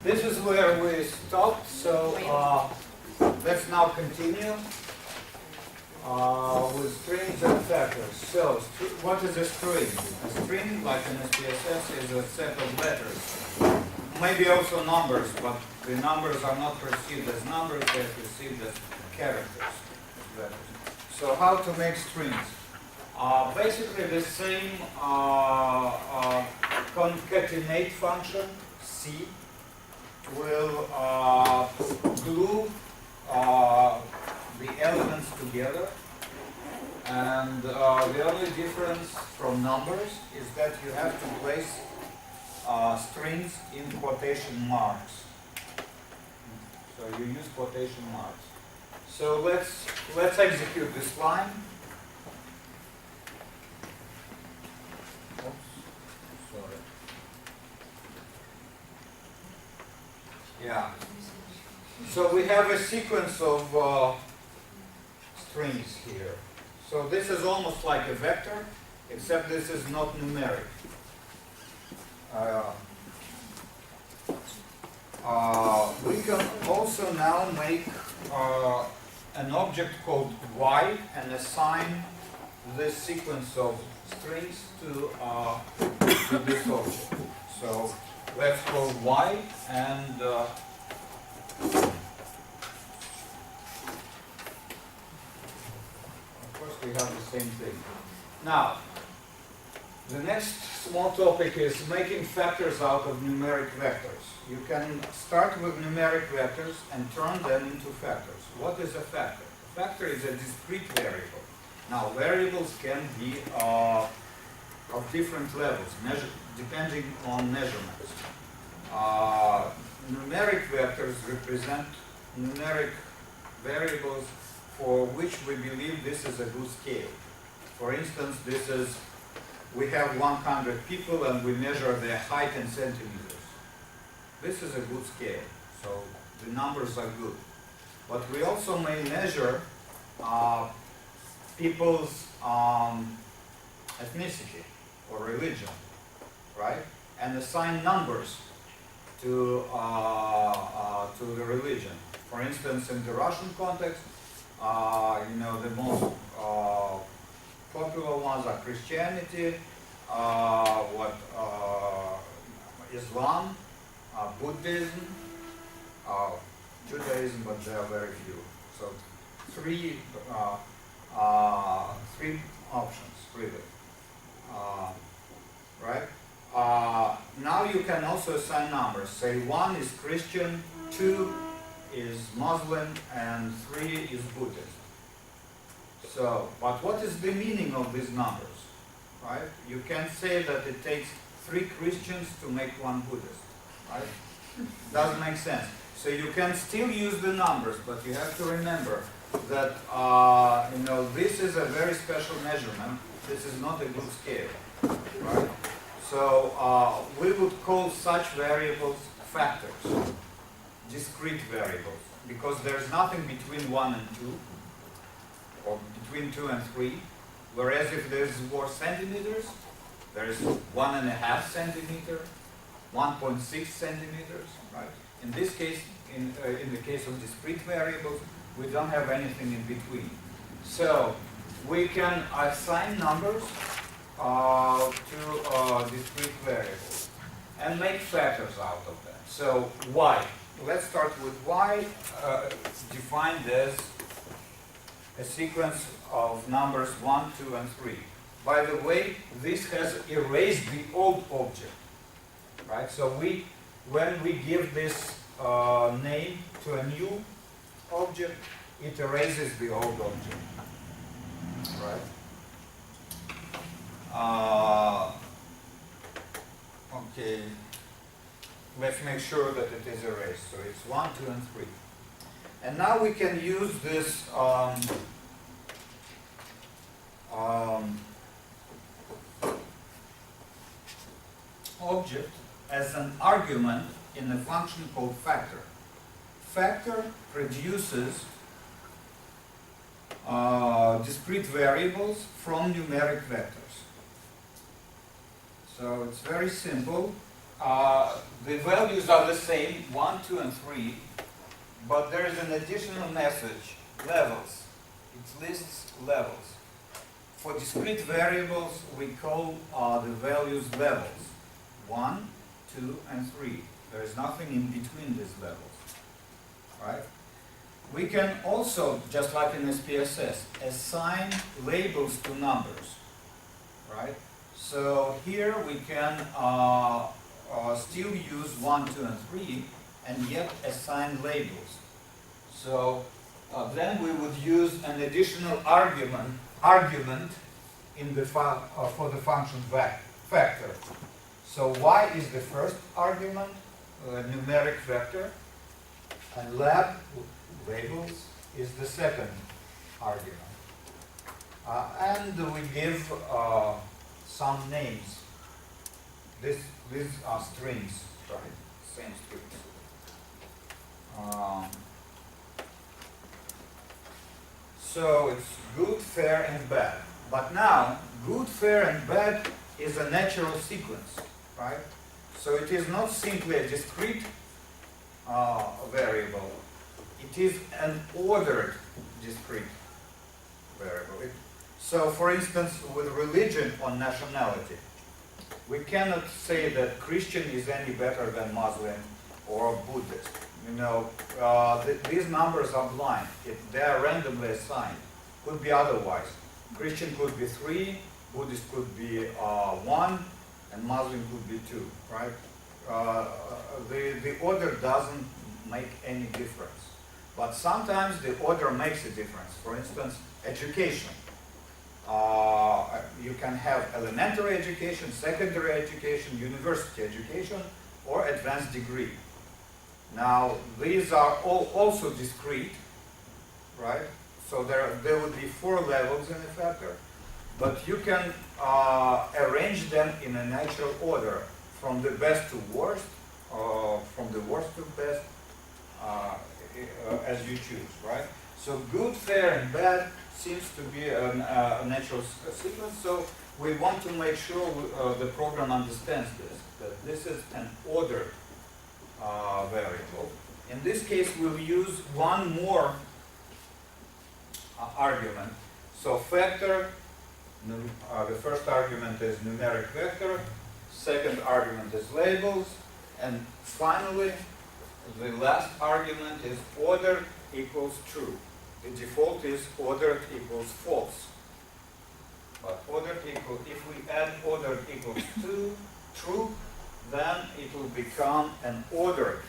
This is where we stopped, so let's now continue with strings and factors. So, what is a string? A string, like in SPSS, is a set of letters. Maybe also numbers, but the numbers are not perceived as numbers, they are perceived as characters, as letters. So, how to make strings? Basically the same concatenate function, C, will glue the elements together, and the only difference from numbers is that you have to place strings in quotation marks. So you use quotation marks. So let's execute this line. Yeah. So we have a sequence of strings here. So this is almost like a vector, except this is not numeric. We can also now make an object called y and assign this sequence of strings to this object. So let's call y, and of course we have the same thing. Now, the next small topic is making factors out of numeric vectors. You can start with numeric vectors and turn them into factors. What is a factor? A factor is a discrete variable. Now, variables can be of different levels, depending on measurements. Numeric vectors represent numeric variables for which we believe this is a good scale. For instance, we have 100 people and we measure their height in centimeters. This is a good scale, so the numbers are good. But we also may measure people's ethnicity or religion, right? And assign numbers to the religion. For instance, in the Russian context, the most popular ones are Christianity, Islam, Buddhism, Judaism, but there are very few. So three options, really. Right? Now you can also assign numbers. Say 1 is Christian, 2 is Muslim, and 3 is Buddhist. So, but what is the meaning of these numbers? Right? You can say that it takes 3 Christians to make 1 Buddhist. Right? Doesn't make sense. So you can still use the numbers, but you have to remember that this is a very special measurement. This is not a good scale. Right? So we would call such variables factors, discrete variables, because there's nothing between 1 and 2, or between 2 and 3, whereas if there's more centimeters, there is 1.5 centimeter, 1.6 centimeters, right? In this case, in the case of discrete variables, we don't have anything in between. So we can assign numbers to discrete variables and make factors out of them. So y, let's start with y, defined as a sequence of numbers 1, 2, and 3. By the way, this has erased the old object, right? So when we give this name to a new object, it erases the old object, right? Okay, let's make sure that it is erased. So it's 1, 2, and 3. And now we can use this object as an argument in a function called factor. Factor produces discrete variables from numeric vectors. So it's very simple. the values are the same, 1, 2, and 3, but there is an additional message, levels. It lists levels. For discrete variables, we call the values levels, 1, 2, and 3. There is nothing in between these levels, right? We can also, just like in SPSS, assign labels to numbers, right? So here we can still use 1, 2, and 3, and yet assign labels. So then we would use an additional argument in the for the function factor. So y is the first argument, numeric vector, and labels is the second argument. And we give some names. These are strings, right? Same strings. So it's good, fair, and bad. But now, good, fair, and bad is a natural sequence, right? So it is not simply a discrete variable. It is an ordered discrete variable. So, for instance, with religion or nationality, we cannot say that Christian is any better than Muslim or Buddhist. You know, these numbers are blind. They are randomly assigned. Could be otherwise. Christian could be 3, Buddhist could be 1, and Muslim could be 2, right? The order doesn't make any difference. But sometimes the order makes a difference. For instance, education. You can have elementary education, secondary education, university education, or advanced degree. Now, these are all also discrete, right? So there would be 4 levels in a factor, but you can arrange them in a natural order, from the best to worst, from the worst to best, as you choose, right? So good, fair, and bad seems to be a natural sequence, so we want to make sure the program understands this, that this is an ordered variable. In this case, we'll use one more argument. So factor, the first argument is numeric vector, second argument is labels, and finally, the last argument is ordered equals true. The default is ordered equals false. But ordered equals, if we add ordered equals to true, then it will become an ordered.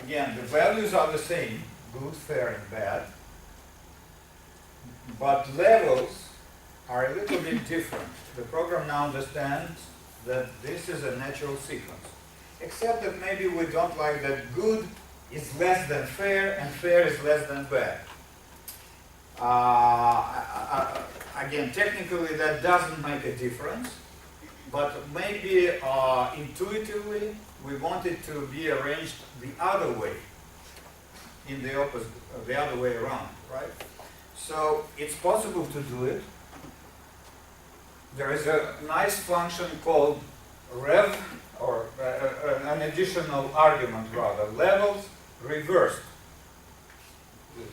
Again, the values are the same, good, fair, and bad, but levels are a little bit different. The program now understands that this is a natural sequence, except that maybe we don't like that good is less than fair and fair is less than bad. Again, technically that doesn't make a difference, but maybe intuitively we want it to be arranged the other way, in the opposite, the other way around, right? So it's possible to do it. There is a nice function called rev, or an additional argument rather, levels reversed.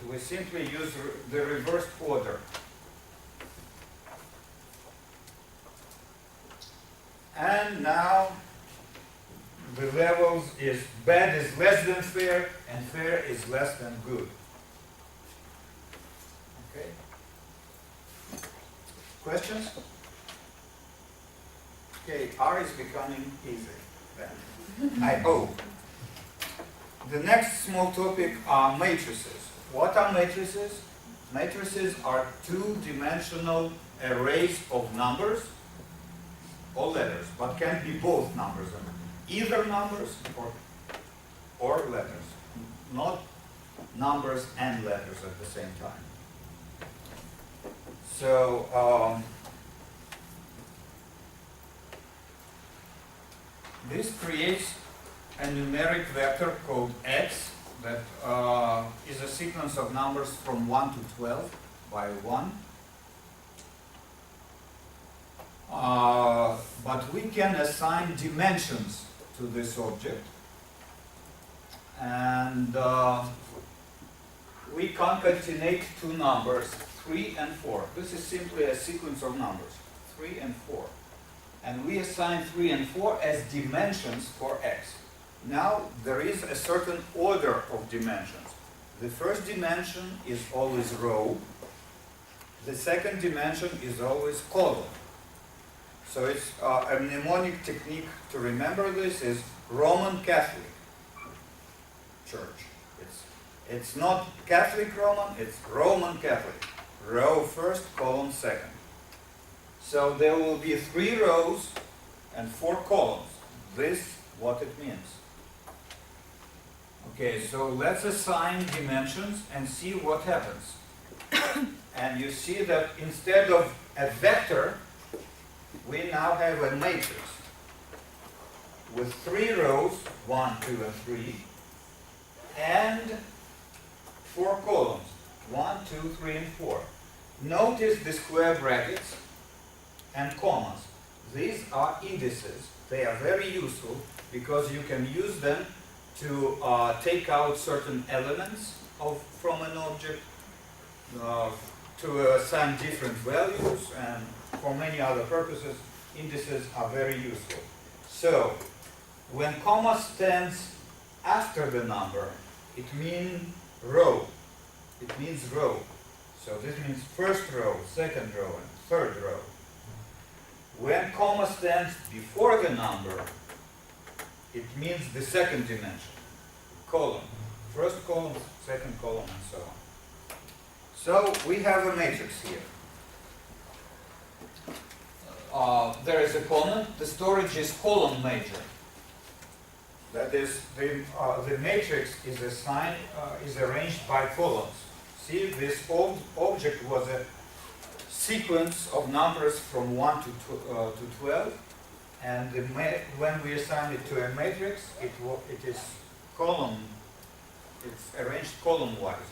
We simply use the reversed order. And now the levels is bad is less than fair and fair is less than good. Okay? Questions? Okay, R is becoming easy then. I hope. The next small topic are matrices. What are matrices? Matrices are two-dimensional arrays of numbers or letters, but can be both numbers, either numbers or letters, not numbers and letters at the same time. So this creates a numeric vector called x that is a sequence of numbers from 1 to 12 by 1. But we can assign dimensions to this object, and we concatenate two numbers, 3 and 4. This is simply a sequence of numbers, 3 and 4. And we assign 3 and 4 as dimensions for x. Now, there is a certain order of dimensions. The first dimension is always row. The second dimension is always column. So it's a mnemonic technique to remember this is Roman Catholic Church. It's not Catholic Roman, it's Roman Catholic. Row first, column second. So there will be 3 rows and 4 columns. This is what it means. Okay, so let's assign dimensions and see what happens. And you see that instead of a vector, we now have a matrix with 3 rows, 1, 2, and 3, and 4 columns, 1, 2, 3, and 4. Notice the square brackets and commas. These are indices. They are very useful because you can use them to take out certain elements from an object, to assign different values, and for many other purposes, indices are very useful. So, when comma stands after the number, it means row. It means row. So this means first row, second row, and third row. When comma stands before the number, it means the second dimension, column. First column, second column, and so on. So we have a matrix here. There is a column. The storage is column major. That is, the matrix is assigned, is arranged by columns. See, this object was a sequence of numbers from 1 to 12, and when we assign it to a matrix, it is column. It's arranged column-wise.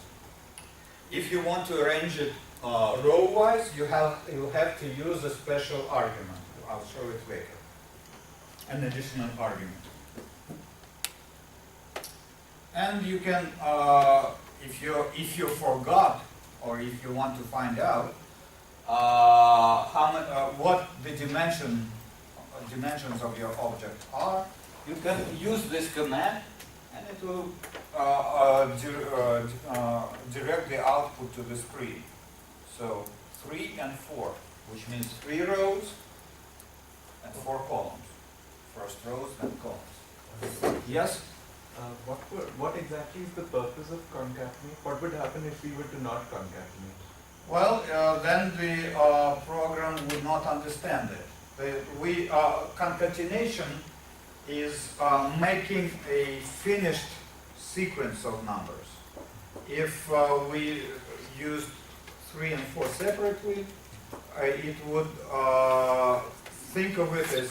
If you want to arrange it row-wise, you have to use a special argument. I'll show it later. An additional argument. And you can, if you forgot, or if you want to find out what the dimensions of your object are, you can use this command, and it will direct the output to the screen. So 3 and 4, which means 3 rows and 4 columns. First rows and columns. Yes? What exactly is the purpose of concatenate? What would happen if we were to not concatenate? Well, then the program would not understand it. Concatenation is making a finished sequence of numbers. If we used 3 and 4 separately, it would think of it as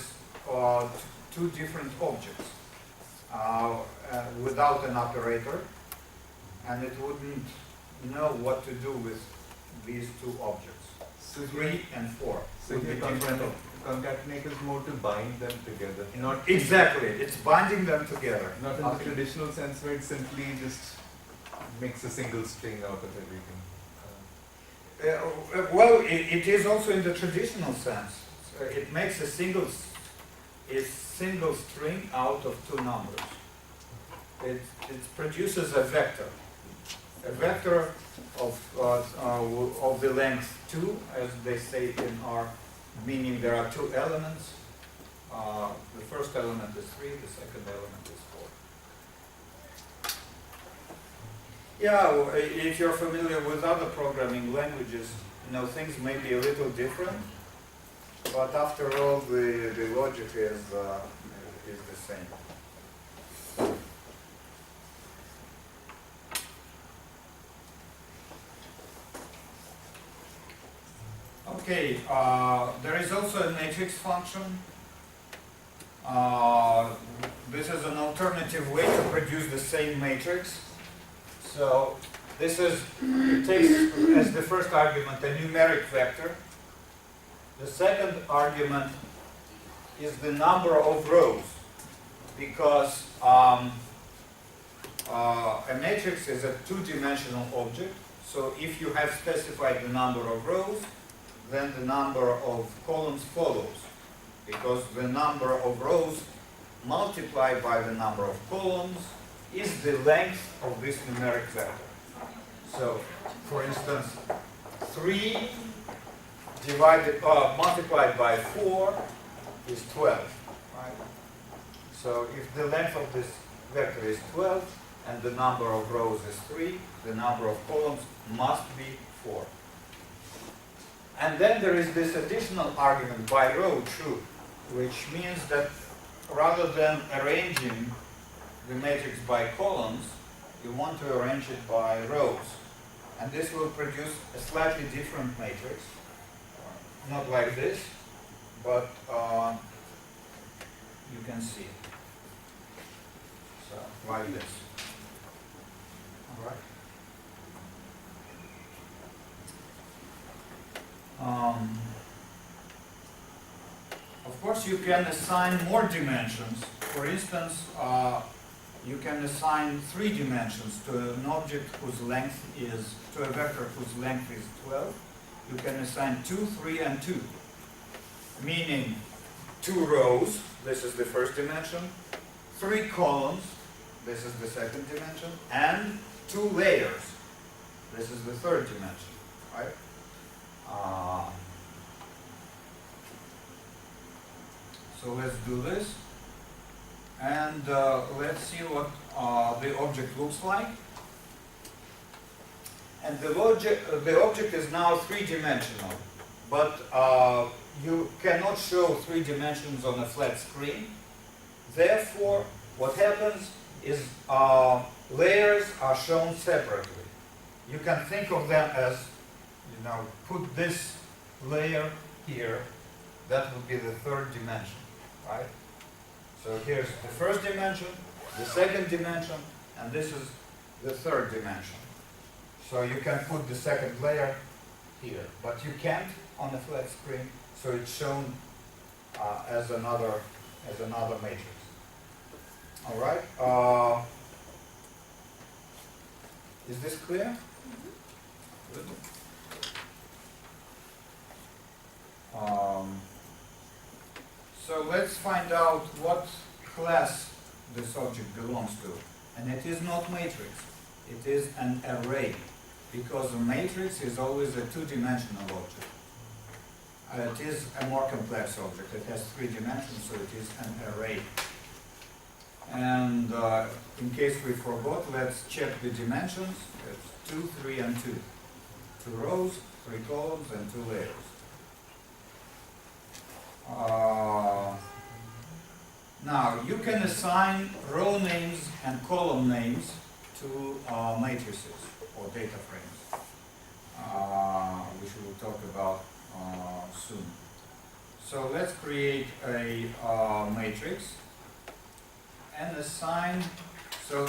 2 different objects without an operator, and it wouldn't know what to do with these 2 objects, So 3 and 4. So here concatenate is more to bind them together, not Exactly, it's binding them together. not in the traditional sense where it simply just makes a single string out of everything. Well, it is also in the traditional sense. It makes a single string out of 2 numbers. It produces a vector of the length 2, as they say in R, meaning there are 2 elements. The first element is 3, the second element is 4. Yeah, if you're familiar with other programming languages, things may be a little different, but after all, the logic is the same. Okay, there is also a matrix function. This is an alternative way to produce the same matrix. So it takes as the first argument a numeric vector, The second argument is the number of rows, because a matrix is a two-dimensional object. So if you have specified the number of rows, then the number of columns follows, because the number of rows multiplied by the number of columns is the length of this numeric vector. So, for instance, 3 multiplied by 4 is 12. Right? So if the length of this vector is 12 and the number of rows is 3, the number of columns must be 4. And then there is this additional argument by row true, which means that rather than arranging the matrix by columns, you want to arrange it by rows. And this will produce a slightly different matrix. Not like this, but you can see. So, like this. All right. Of course, you can assign more dimensions. For instance, you can assign 3 dimensions to an object whose length is, to a vector whose length is 12. You can assign 2, 3, and 2. Meaning 2 rows, this is the first dimension, 3 columns, this is the second dimension, and 2 layers, this is the third dimension, right? So let's do this, and let's see what the object looks like. And the object is now 3-dimensional, but you cannot show 3 dimensions on a flat screen. Therefore, what happens is layers are shown separately. You can think of them as, put this layer here, that would be the third dimension, right? So here's the first dimension, the second dimension, and this is the third dimension. So you can put the second layer here, but you can't on a flat screen, so it's shown as another matrix. All right. Is this clear? Good. So let's find out what class this object belongs to, and it is not matrix. It is an array, because a matrix is always a 2-dimensional object. It is a more complex object. It has 3 dimensions, so it is an array. And in case we forgot, let's check the dimensions. It's 2, 3, and 2. 2 rows, 3 columns, and 2 layers. Now, you can assign row names and column names to matrices or data frames, which we will talk about soon. So let's create a matrix and assign, so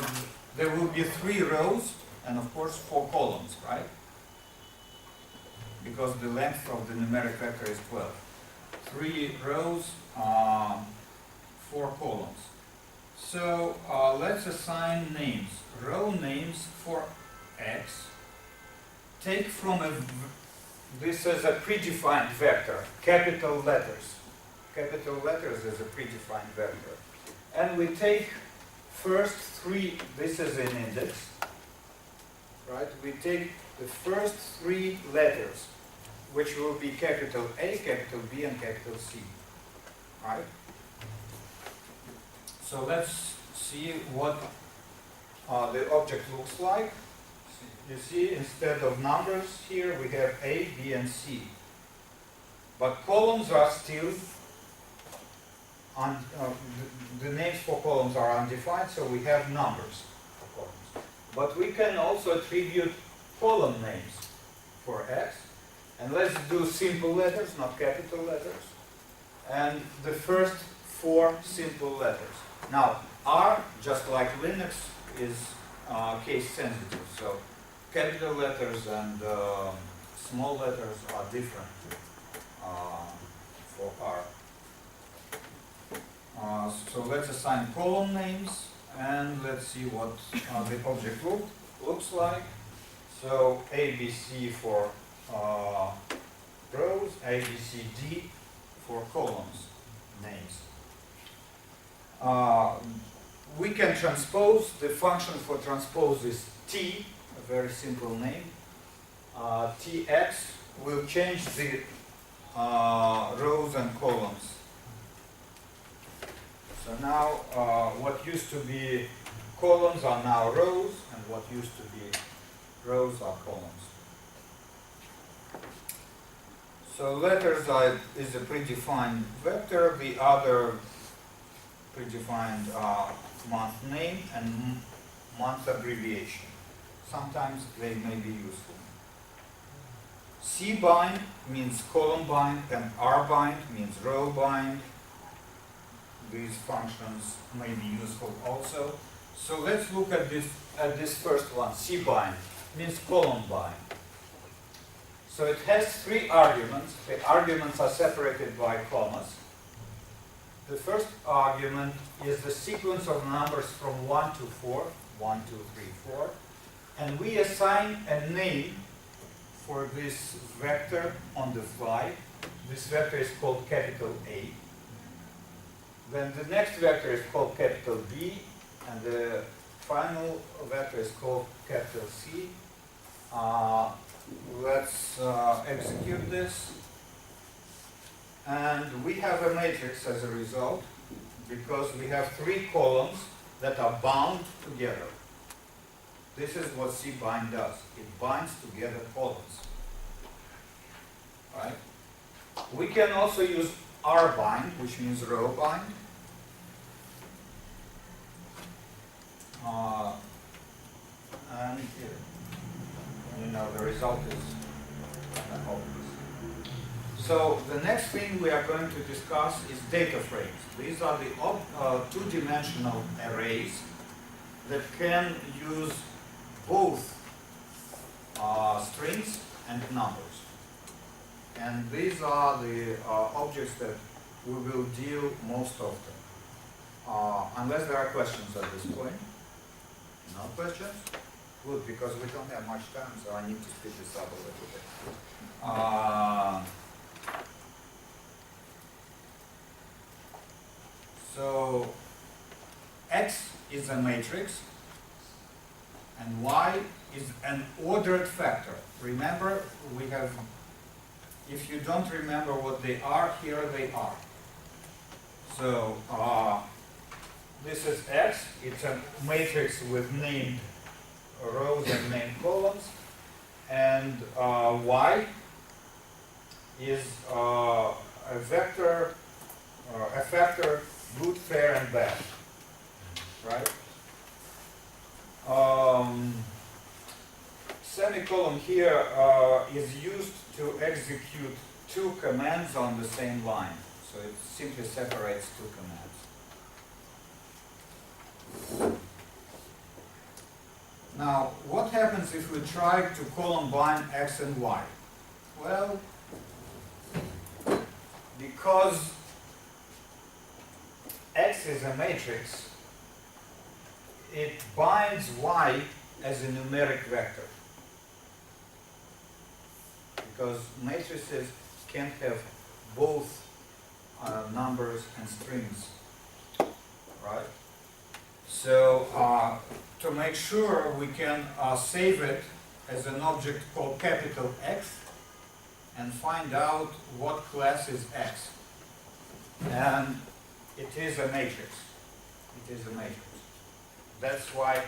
there will be 3 rows and of course 4 columns, right? Because the length of the numeric vector is 12. 3 rows, 4 columns. So let's assign names. Row names for X. Take from this is a predefined vector, capital letters. Capital letters is a predefined vector. And we take first 3, this is an index, right? We take the first 3 letters, which will be capital A, capital B, and capital C, right? So let's see what the object looks like. You see, instead of numbers here, we have A, B, and C. But columns are still, the names for columns are undefined, so we have numbers for columns. But we can also attribute column names for X. And let's do simple letters, not capital letters. And the first 4 simple letters. Now, R, just like Linux, is case sensitive. So capital letters and small letters are different. for R. So let's assign column names and let's see what the object looks like. So ABC for rows, ABCD for columns names. We can transpose. The function for transpose is T, a very simple name. Tx will change the rows and columns. So now what used to be columns are now rows, and what used to be rows are columns. So letters is a predefined vector. The other predefined month name and month abbreviation. Sometimes they may be useful. C bind means column bind, and R bind means row bind. These functions may be useful also. So let's look at this first one. C bind means column bind. So it has three arguments. The arguments are separated by commas. The first argument is the sequence of numbers from 1 to 4, 1, 2, 3, 4, and we assign a name for this vector on the fly. This vector is called capital A. Then the next vector is called capital B, and the final vector is called capital C. Let's execute this. And we have a matrix as a result, because we have three columns that are bound together. This is what C bind does. It binds together columns. Right? We can also use R bind, which means row bind. And you know, the result is obvious. So the next thing we are going to discuss is data frames. These are the two-dimensional arrays that can use both strings and numbers. And these are the objects that we will deal most often. Unless there are questions at this point. No questions? Good, because we don't have much time, so I need to speed this up a little bit. So X is a matrix and Y is an ordered factor. Remember, we have, if you don't remember what they are, here they are. So this is X, it's a matrix with named rows and named columns, and Y is a vector, a factor, good, fair, and bad, right? Semicolon here is used to execute two commands on the same line, so it simply separates two commands. Now, what happens if we try to column bind X and Y? Well, because X is a matrix, it binds Y as a numeric vector. Because matrices can't have both numbers and strings, right? So to make sure, we can save it as an object called capital X and find out what class is X. And it is a matrix. It is a matrix. That's why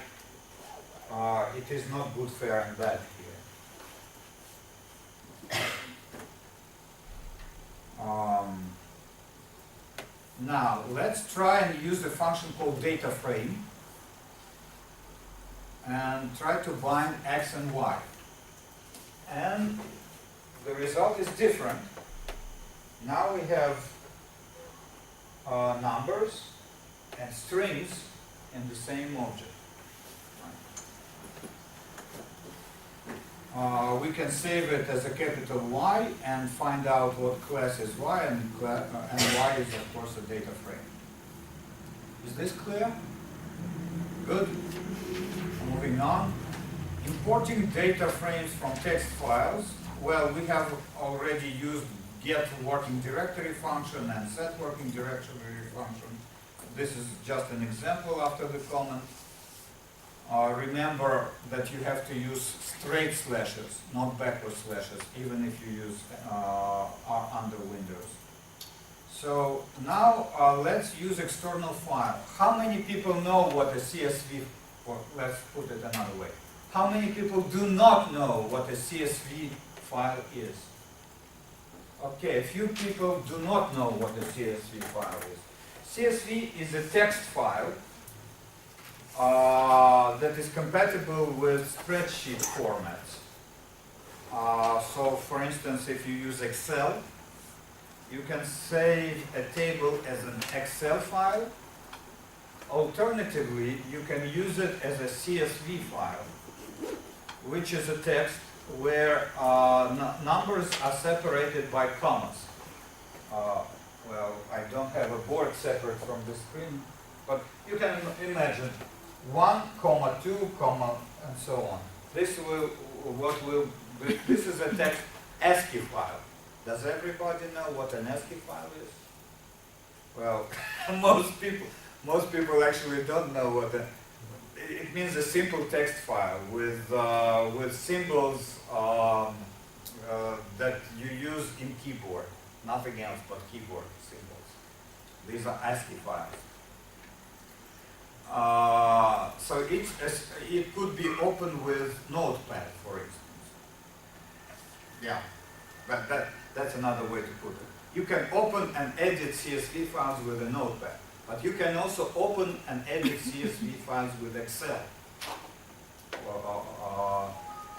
it is not good, fair, and bad here. Now, let's try and use a function called data frame and try to bind X and Y. And the result is different. Now we have numbers and strings in the same object. we can save it as a capital Y and find out what class is Y, and Y is of course a data frame. Is this clear? Good. Moving on. Importing data frames from text files. Well, we have already used get working directory function and set working directory function. This is just an example after the comment. Remember that you have to use straight slashes, not backward slashes, even if you use are under Windows. So now let's use external file. How many people know what a CSV, or let's put it another way. How many people do not know what a CSV file is? Okay, a few people do not know what a CSV file is. CSV is a text file that is compatible with spreadsheet formats. So for instance, if you use Excel, you can save a table as an Excel file. Alternatively, you can use it as a CSV file, which is a text where numbers are separated by commas. Well, I don't have a board separate from the screen, but you can imagine 1, 2, and so on. This is a text ASCII file. Does everybody know what an ASCII file is? Well, most people actually don't know what it means. A simple text file with symbols that you use in keyboard, nothing else but keyboard symbols. These are ASCII files. So it could be opened with Notepad, for instance. Yeah, but that's another way to put it. You can open and edit CSV files with a Notepad, but you can also open and edit CSV files with Excel.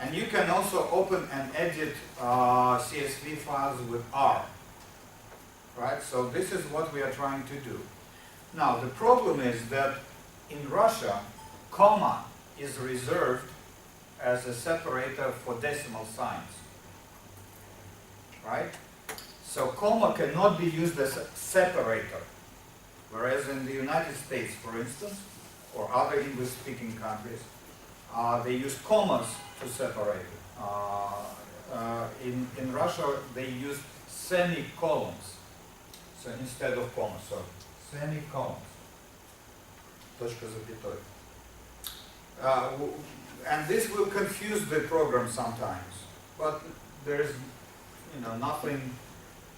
And you can also open and edit CSV files with R. Right? So this is what we are trying to do. Now, the problem is that in Russia, comma is reserved as a separator for decimal signs. Right? So comma cannot be used as a separator. Whereas in the United States, for instance, or other English-speaking countries, they use commas to separate it. In Russia, they use semicolons. So instead of commas, so semicolons. Точка запятой. And this will confuse the program sometimes, but there is, nothing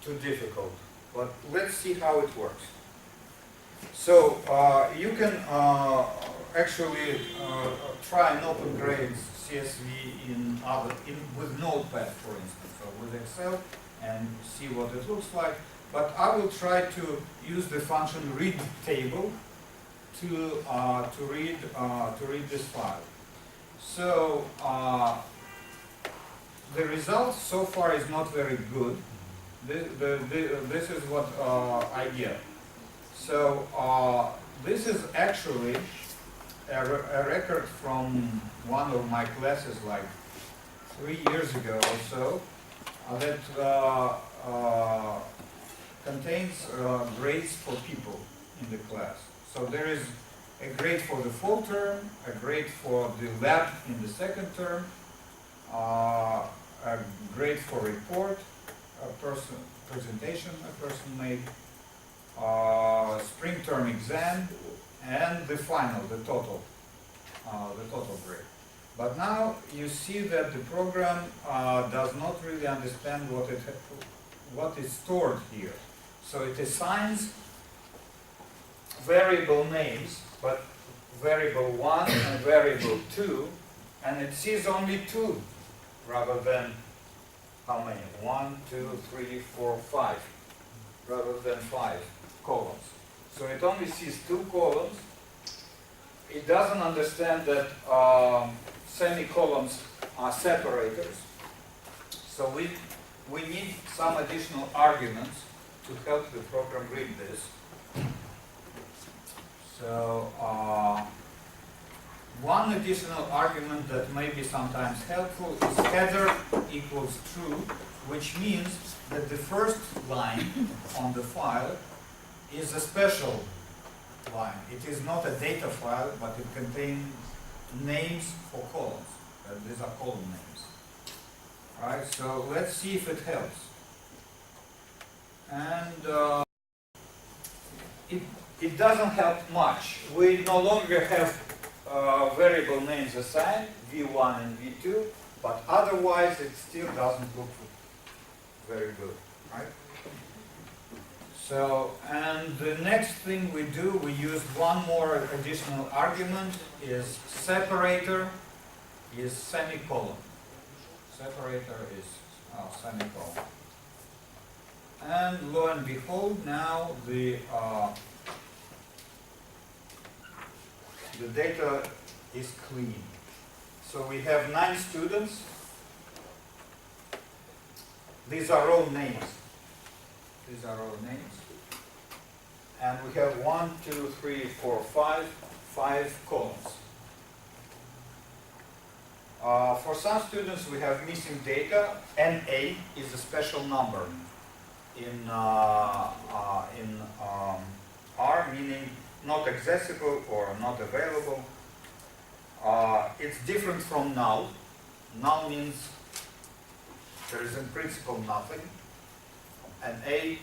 too difficult. But let's see how it works. So you can actually try and open grades CSV with Notepad, for instance, or with Excel, and see what it looks like. But I will try to use the function read table to read this file. So the result so far is not very good. This is what I get. So this is actually a record from one of my classes, like 3 years ago or so, that contains grades for people in the class. So there is a grade for the full term, a grade for the lab in the second term, a grade for report, presentation a person made, spring term exam, and the final, the total grade. But now you see that the program does not really understand what is stored here. So it assigns variable names, but variable 1 and variable 2, and it sees only 2 rather than how many? 1, 2, 3, 4, 5, rather than 5 columns. So it only sees 2 columns. It doesn't understand that semicolons are separators. So we need some additional arguments to help the program read this. So one additional argument that may be sometimes helpful is header equals true, which means that the first line on the file is a special line. It is not a data file, but it contains names for columns. These are column names. Alright, so let's see if it helps. And it doesn't help much. We no longer have variable names assigned, v1 and v2, but otherwise it still doesn't look very good, right? So, and the next thing we do, we use one more additional argument, is separator is semicolon. Separator is semicolon. And lo and behold, now the data is clean. So we have 9 students. These are all names. These are all names. And we have 1, 2, 3, 4, 5 columns. For some students we have missing data. NA is a special number in R, meaning not accessible or not available. It's different from null. Null means there is in principle nothing. And A,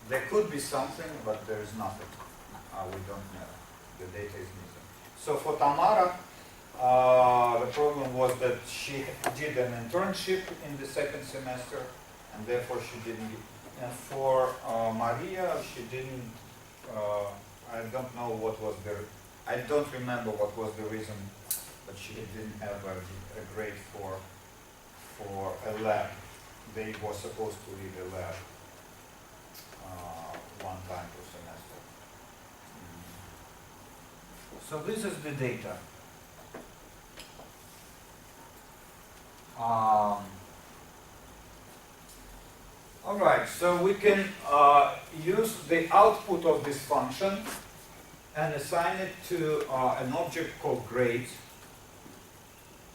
there could be something, but there is nothing. We don't know. The data is missing. So for Tamara, the problem was that she did an internship in the second semester, and therefore she didn't. And for Maria, she didn't. I don't know what was the. I don't remember what was the reason, but she didn't have a grade for a lab. They were supposed to read a lab one time per semester. So this is the data. All right, so we can use the output of this function and assign it to an object called grades.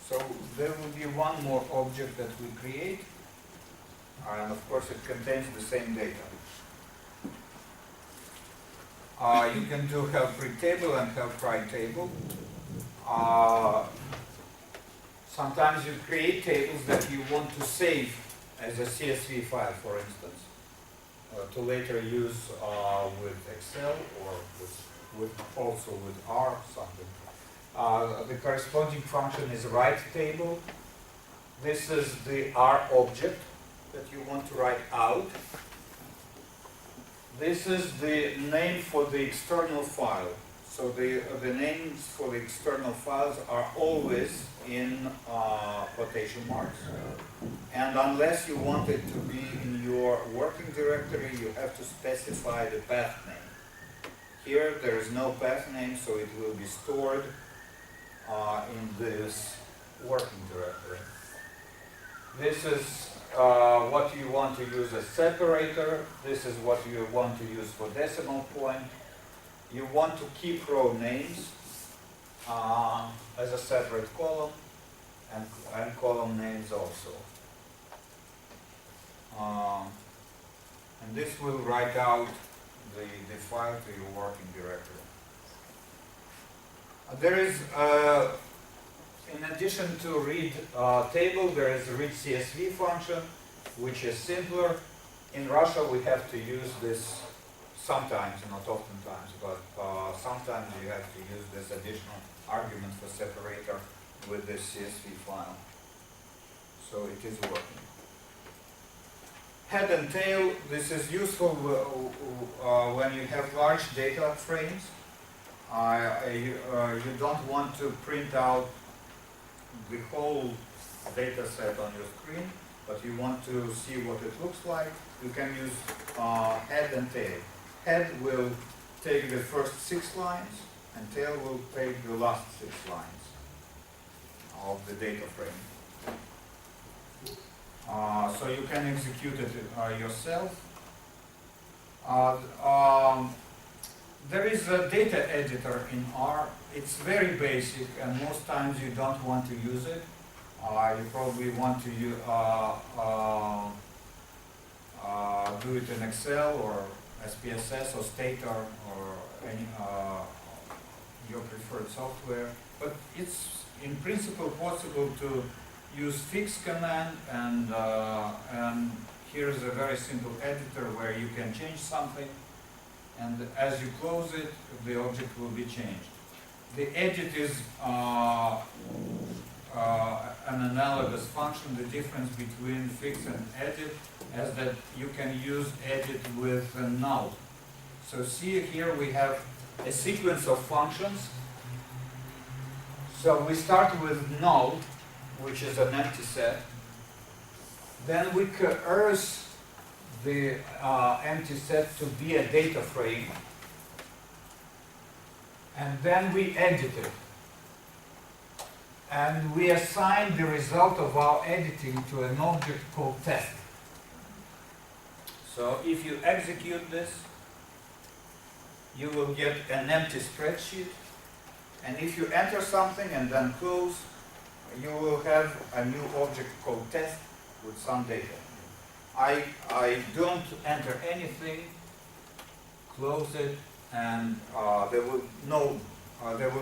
So there will be one more object that we create, and of course it contains the same data. You can do help read table and help write table. Sometimes you create tables that you want to save as a CSV file, for instance, to later use with Excel or also with R something. The corresponding function is write table. This is the R object that you want to write out. This is the name for the external file. So the names for the external files are always in quotation marks. And unless you want it to be in your working directory, you have to specify the path name. Here there is no path name, so it will be stored in this working directory. This is what you want to use as separator. This is what you want to use for decimal point. You want to keep row names as a separate column, and column names also. And this will write out the file to your working directory. There is, in addition to read table, there is a read CSV function, which is simpler. In Russia, we have to use this sometimes, not oftentimes, but sometimes you have to use this additional argument for separator with this CSV file. So it is working. Head and tail, this is useful when you have large data frames. You don't want to print out the whole data set on your screen, but you want to see what it looks like. You can use head and tail. Head will take the first 6 lines, and tail will take the last 6 lines of the data frame. So you can execute it yourself. there is a data editor in R. It's very basic, and most times you don't want to use it. You probably want to do it in Excel or SPSS or Stator or any your preferred software. But it's in principle possible to use fix command, and here's a very simple editor where you can change something, and as you close it, the object will be changed. The edit is an analogous function. The difference between fix and edit is that you can use edit with a null. So see here we have a sequence of functions. So we start with null, which is an empty set. Then we coerce the empty set to be a data frame. And then we edit it. And we assign the result of our editing to an object called test. So if you execute this, you will get an empty spreadsheet. And if you enter something and then close, you will have a new object called test with some data. I don't enter anything, close it, and there will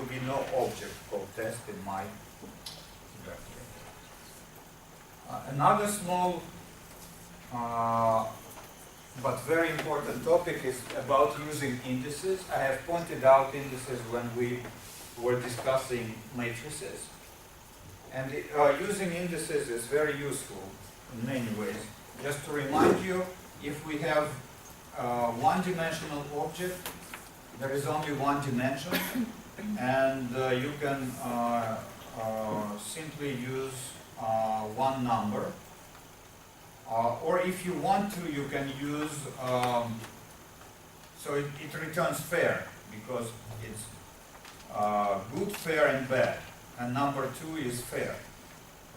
be no object called test in my directory. Another small but very important topic is about using indices. I have pointed out indices when we were discussing matrices. And using indices is very useful in many ways. Just to remind you, if we have one-dimensional object, there is only one dimension, and you can simply use one number. Or if you want to, you can use, so it returns fair, because it's good, fair, and bad. And number 2 is fair,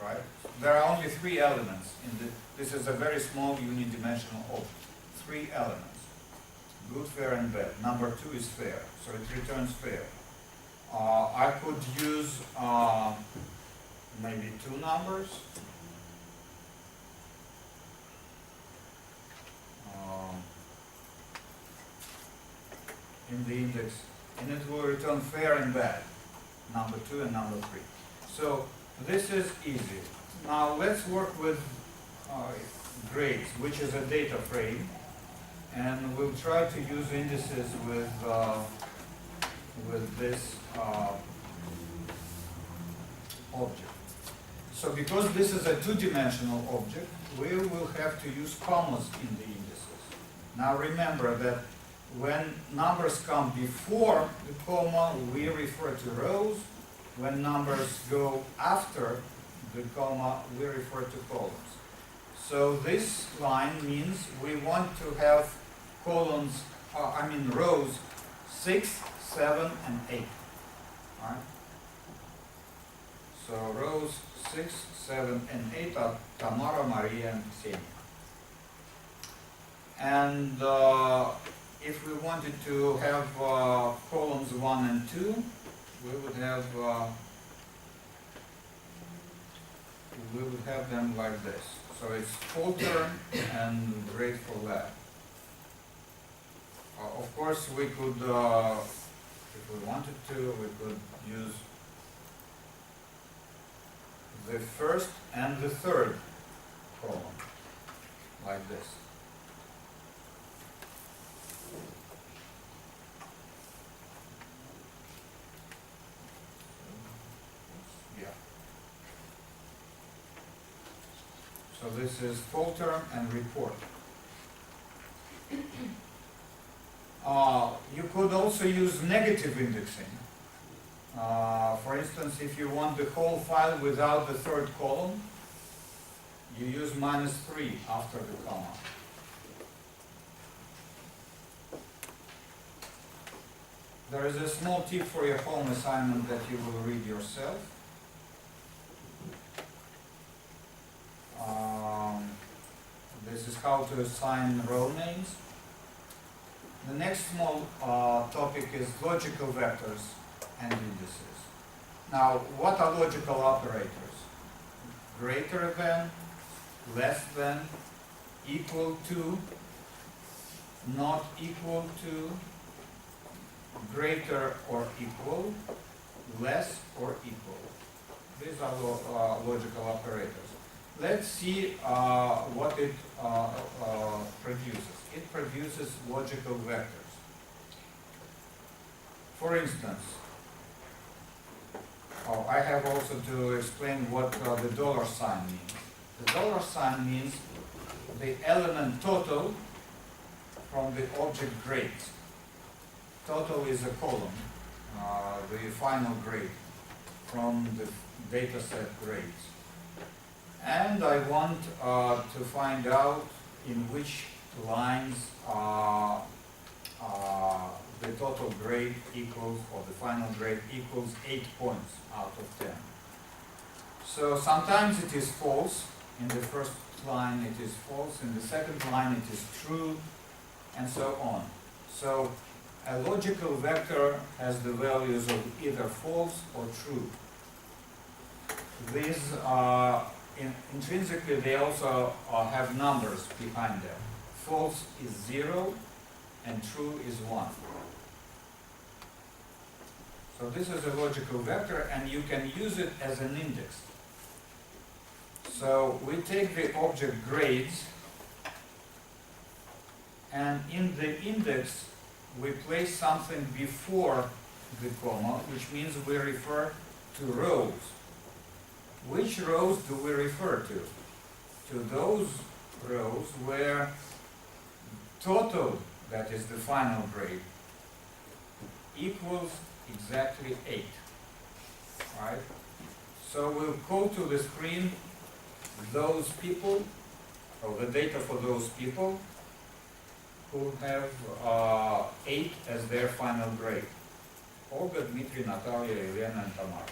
right? There are only 3 elements in this is a very small unidimensional object. 3 elements, good, fair, and bad. Number 2 is fair, so it returns fair. I could use maybe 2 numbers. In the index, and it will return fair and bad, number 2 and number 3. So this is easy. Now let's work with grades, which is a data frame, and we'll try to use indices with this object. So because this is a 2-dimensional object, we will have to use commas in the indices. Now remember that when numbers come before the comma, we refer to rows. When numbers go after the comma, we refer to columns. So this line means we want to have columns, rows 6, 7, and 8. Right? So rows 6, 7, and 8 are Tamara, Maria, and Ksenia. And if we wanted to have columns 1 and 2, we would have them like this. So it's full term and grateful lab. Of course, we could, if we wanted to, we could use the first and the third column like this. So this is full term and report. You could also use negative indexing. For instance, if you want the whole file without the third column, you use -3 after the comma. There is a small tip for your home assignment that you will read yourself. This is how to assign row names. The next small topic is logical vectors and indices. Now, what are logical operators? Greater than, less than, equal to, not equal to, greater or equal, less or equal. These are logical operators. Let's see what it produces. It produces logical vectors. For instance, I have also to explain what the dollar sign means. The dollar sign means the element total from the object grades. Total is a column, the final grade from the data set grades. And I want to find out in which lines the total grade equals, or the final grade equals 8 points out of 10. So sometimes it is false. In the first line it is false, in the second line it is true, and so on. So a logical vector has the values of either false or true. These intrinsically they also have numbers behind them. False is 0 and true is 1. So this is a logical vector and you can use it as an index. So we take the object grades and in the index we place something before the comma, which means we refer to rows. Which rows do we refer to? To those rows where total, that is the final grade, equals exactly 8. Right? So we'll call to the screen those people, or the data for those people who have 8 as their final grade. Olga, Dmitry, Natalia, Elena, and Tamara.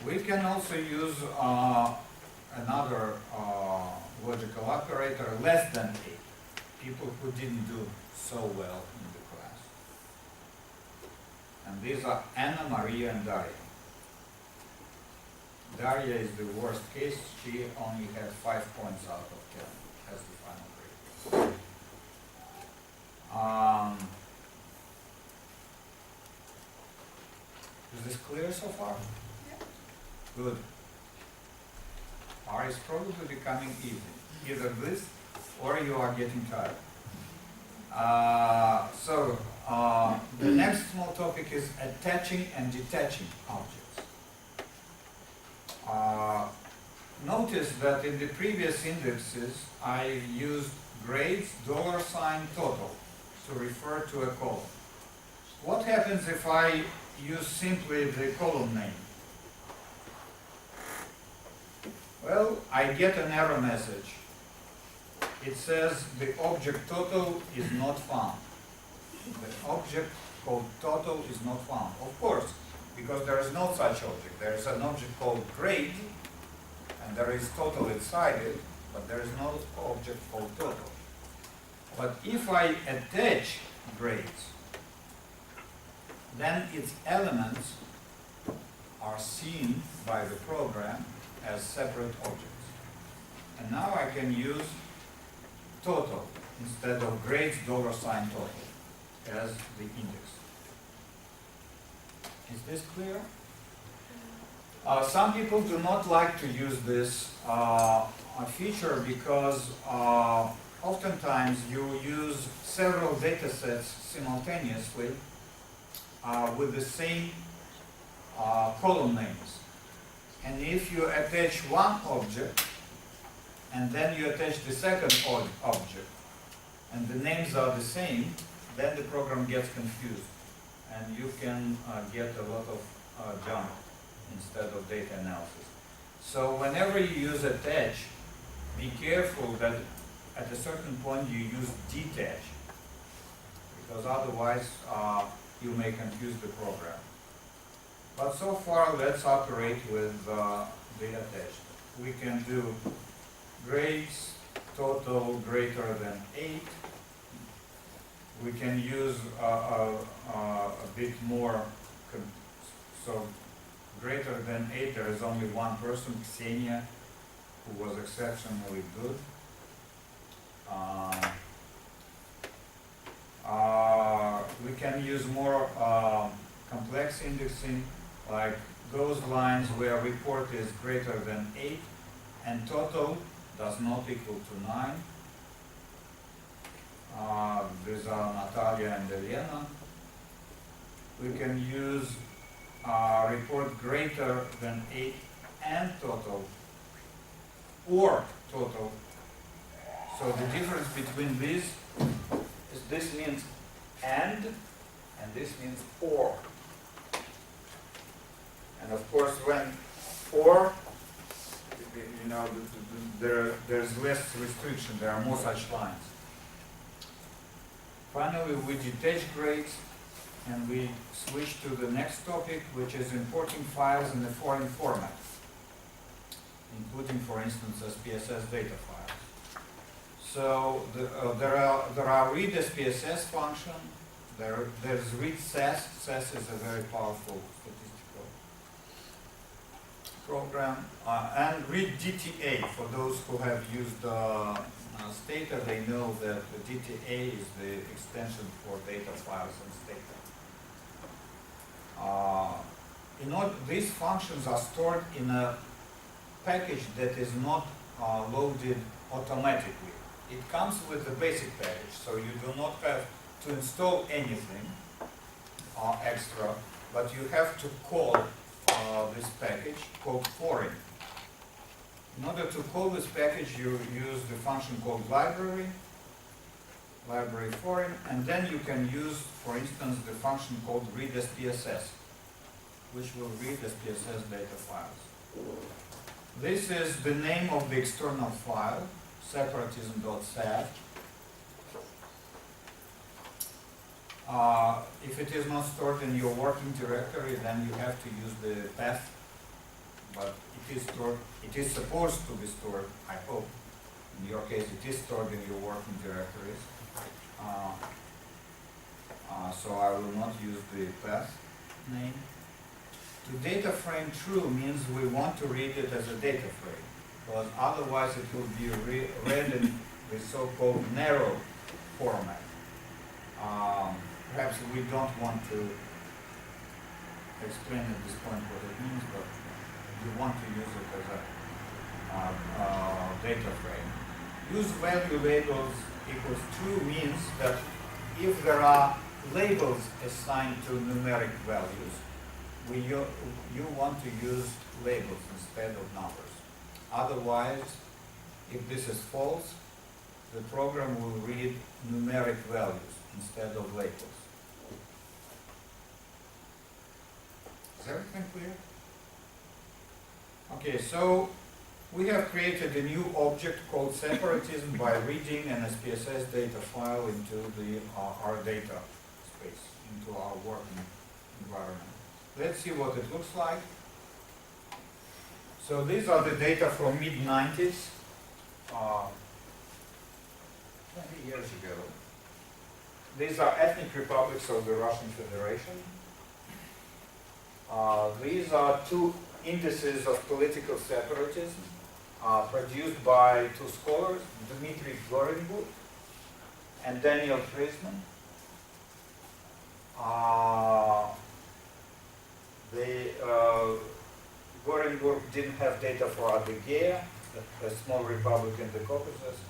We can also use another logical operator, less than 8, people who didn't do so well in the class. And these are Anna, Maria, and Daria. Daria is the worst case. She only had 5 points out of 10 as the final grade. Is this clear so far? Good. R is probably becoming easy. Either this or you are getting tired. The next small topic is attaching and detaching objects. Notice that in the previous indexes I used grades, dollar sign, total to refer to a column. What happens if I use simply the column name? Well, I get an error message. It says the object total is not found. The object called total is not found. Of course, because there is no such object. There is an object called grade, and there is total inside it, but there is no object called total. But if I attach grades, then its elements are seen by the program as separate objects. And now I can use total instead of grades, dollar sign, total as the index. Is this clear? Some people do not like to use this feature because oftentimes you use several data sets simultaneously with the same column names. And if you attach one object and then you attach the second object and the names are the same, then the program gets confused and you can get a lot of junk instead of data analysis. So whenever you use attach, be careful that at a certain point you use detach, because otherwise you may confuse the program. But so far, let's operate with the attached. We can do grades, total greater than 8. We can use a bit more, so greater than 8, there is only one person, Ksenia, who was exceptionally good. We can use more complex indexing, like those lines where report is greater than 8 and total does not equal to 9. These are Natalia and Elena. We can use report greater than 8 and total, or total. So the difference between these is this means and this means or. And of course, when or, you know, there's less restriction. There are more such lines. Finally, we detach grades and we switch to the next topic, which is importing files in a foreign format, including, for instance, SPSS data files. So there are read SPSS function. There's read SES. SES is a very powerful statistical program, and read DTA. For those who have used Stata, they know that the DTA is the extension for data files and Stata. These functions are stored in a package that is not loaded automatically. It comes with the basic package, so you do not have to install anything extra, but you have to call this package called foreign. In order to call this package, you use the function called library foreign, and then you can use, for instance, the function called read SPSS, which will read SPSS data files. This is the name of the external file, separatism.sat. If it is not stored in your working directory, then you have to use the path, but it is stored. It is supposed to be stored, I hope. In your case, it is stored in your working directories. So I will not use the path name. To data frame true means we want to read it as a data frame, because otherwise it will be read in the so-called narrow format. Perhaps we don't want to explain at this point what it means, but you want to use it as a data frame. Use value labels equals true means that if there are labels assigned to numeric values, you want to use labels instead of numbers. Otherwise, if this is false, the program will read numeric values instead of labels. Is everything clear? Okay, so we have created a new object called separatism by reading an SPSS data file into our data space, into our working environment. Let's see what it looks like. So these are the data from mid-90s, 20 years ago. These are ethnic republics of the Russian Federation. These are two indices of political separatism produced by two scholars, Dmitry Gorenburg and Daniel Friesman. Gorenburg didn't have data for Adygea, a small republic in the Caucasus,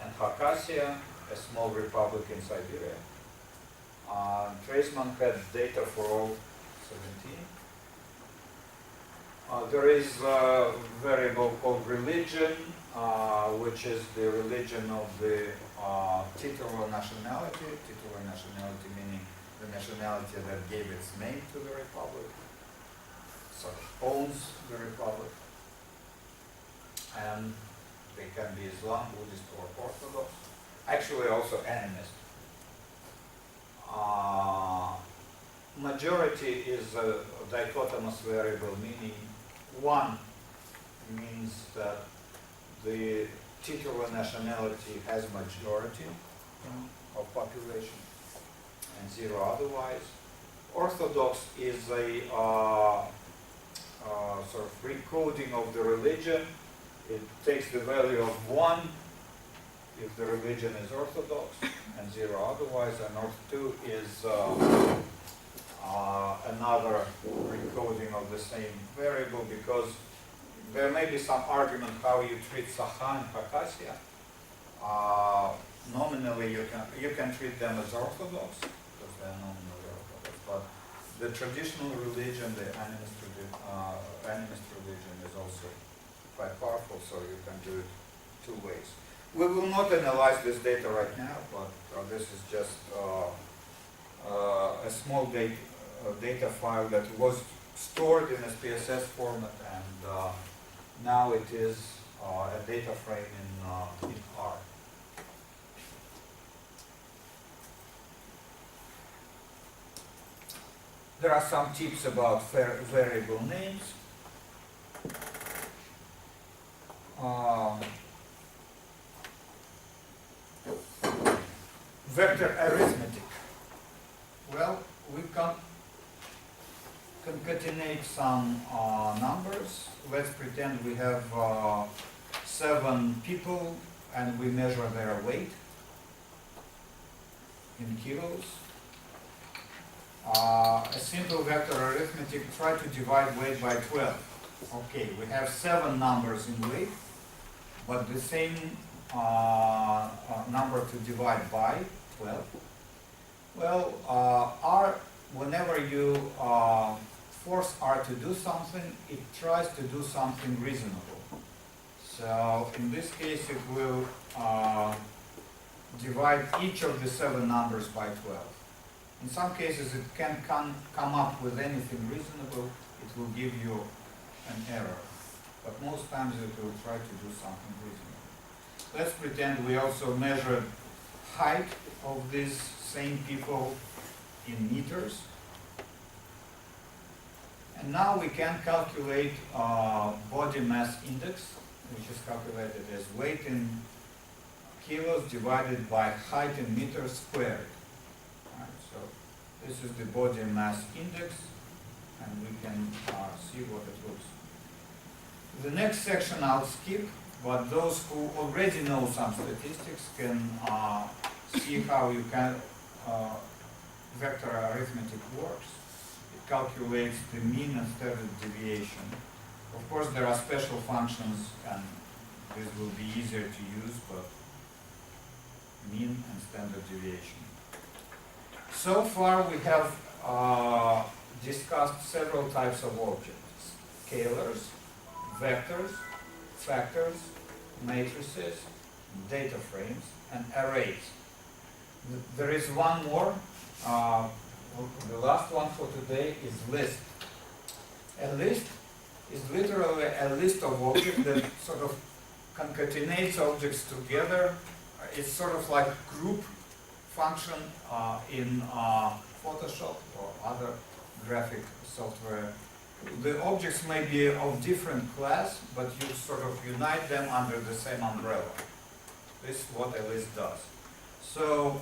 and Khakassia, a small republic in Siberia. Friesman had data for all 17. There is a variable called religion, which is the religion of the titular nationality. Titular nationality meaning the nationality that gave its name to the republic, so owns the republic. And they can be Islam, Buddhist, or Orthodox. Actually, also animist. Majority is a dichotomous variable, meaning one means that the titular nationality has majority of population and 0 otherwise. Orthodox is a sort of recoding of the religion. It takes the value of 1 if the religion is Orthodox and 0 otherwise, and Orth2 is another recoding of the same variable, because there may be some argument how you treat Sakha and Khakassia. Nominally you can treat them as Orthodox, because they are nominally Orthodox, but the traditional religion, the animist religion is also quite powerful, so you can do it 2 ways. We will not analyze this data right now, but this is just a small data file that was stored in SPSS format, and now it is a data frame in R. There are some tips about variable names. Vector arithmetic. Well, we can concatenate some numbers. Let's pretend we have 7 people and we measure their weight in kilos. A simple vector arithmetic, try to divide weight by 12. Okay, we have 7 numbers in weight, but the same number to divide by 12. Well, whenever you force R to do something, it tries to do something reasonable. So in this case, it will divide each of the 7 numbers by 12. In some cases, it can come up with anything reasonable. It will give you an error, but most times it will try to do something reasonable. Let's pretend we also measured height of these same people in meters. And now we can calculate body mass index, which is calculated as weight in kilos divided by height in meters squared. Right, so this is the body mass index, and we can see what it looks. The next section I'll skip, but those who already know some statistics can see how you can vector arithmetic works. It calculates the mean and standard deviation. Of course, there are special functions, and this will be easier to use, but mean and standard deviation. So far, we have discussed several types of objects: scalars, vectors, factors, matrices, data frames, and arrays. There is one more. The last one for today is list. A list is literally a list of objects that sort of concatenates objects together. It's sort of like group function in Photoshop or other graphic software. The objects may be of different class, but you sort of unite them under the same umbrella. This is what a list does. So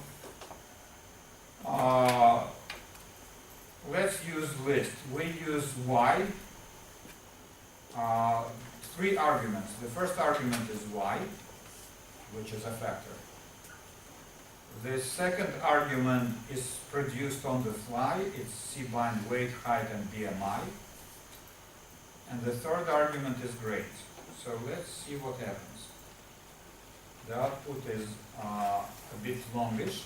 let's use list. We use y. 3 arguments. The first argument is y, which is a factor. The second argument is produced on the fly. It's C-bind weight, height, and BMI. And the third argument is grade. So let's see what happens. The output is a bit longish.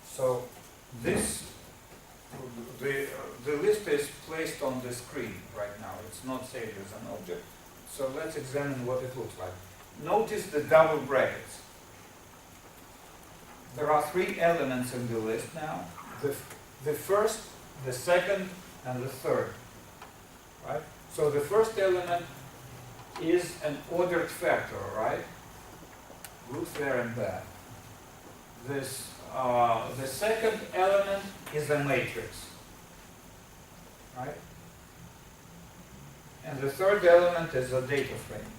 So this, the list is placed on the screen right now. It's not saved as an object. So let's examine what it looks like. Notice the double brackets. There are 3 elements in the list now. The first, the second, and the third. Right? So the first element is an ordered factor, right? Good, fair, and bad. The second element is a matrix, right? And the third element is a data frame.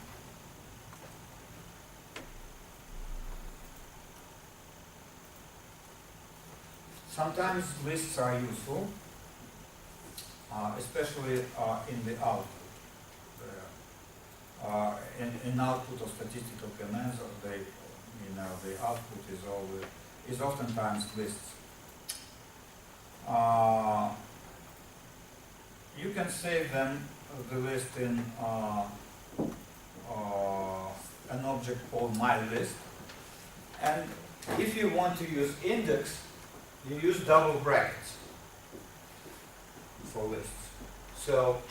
Sometimes lists are useful, especially in the output. In output of statistical commands, the output is oftentimes lists. You can save the list in an object called myList, and if you want to use index, you use double brackets for lists. So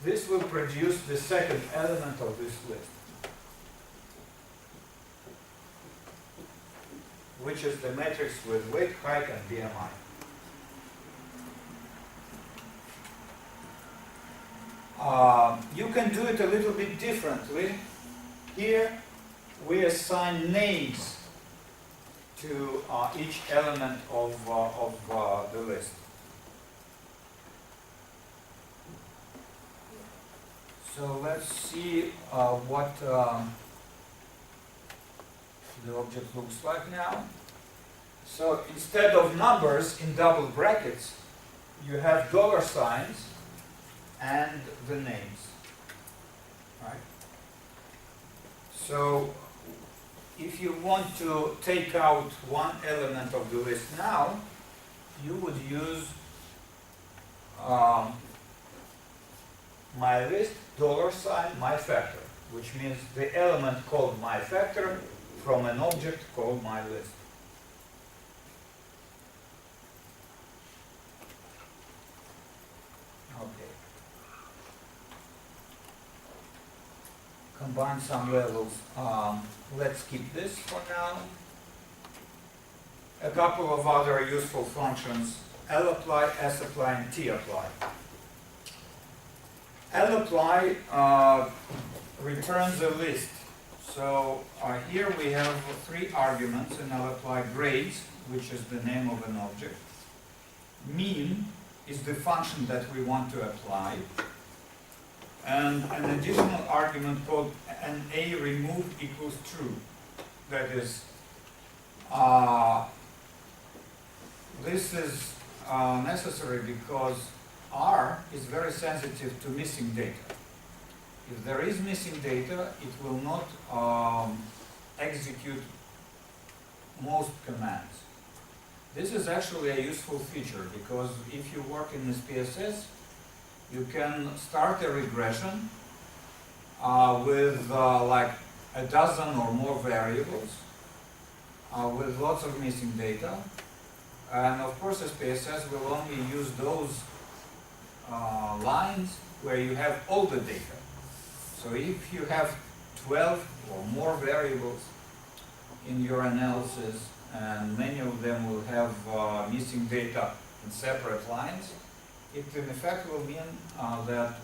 this will produce the second element of this list, which is the matrix with weight, height, and BMI. You can do it a little bit differently. Here we assign names to each element of the list. So let's see what the object looks like now. So instead of numbers in double brackets, you have dollar signs and the names, right? So if you want to take out one element of the list now, you would use myList $myFactor, which means the element called myFactor from an object called myList. Okay. Combine some levels. Let's keep this for now. A couple of other useful functions: lapply, sapply, and tapply. Lapply returns a list. So here we have three arguments in lapply: grades, which is the name of an object; mean is the function that we want to apply; and an additional argument called an a remove equals true. That is, this is necessary because R is very sensitive to missing data. If there is missing data, it will not execute most commands. This is actually a useful feature because if you work in SPSS, you can start a regression with like a dozen or more variables with lots of missing data. And of course, SPSS will only use those lines where you have all the data. So if you have 12 or more variables in your analysis, and many of them will have missing data in separate lines, it in effect will mean that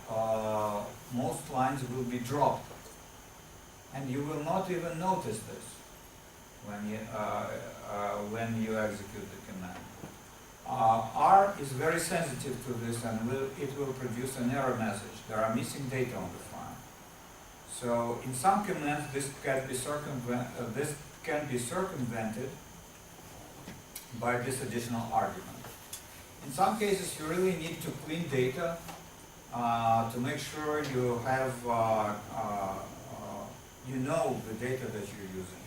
most lines will be dropped. And you will not even notice this when you execute the command. R is very sensitive to this, and it will produce an error message. There are missing data on the file. So in some commands, this can be circumvented by this additional argument. In some cases, you really need to clean data to make sure you have, you know the data that you're using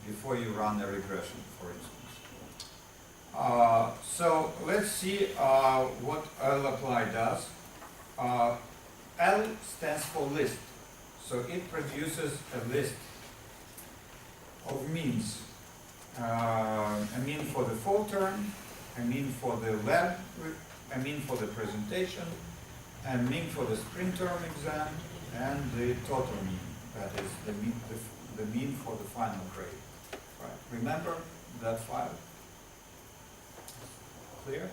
before you run a regression, for instance. So let's see what lapply does. L stands for list, so it produces a list of means. A mean for the fall term, a mean for the lab, a mean for the presentation, a mean for the spring term exam, and the total mean, that is the mean for the final grade. Right. Remember that file? Clear?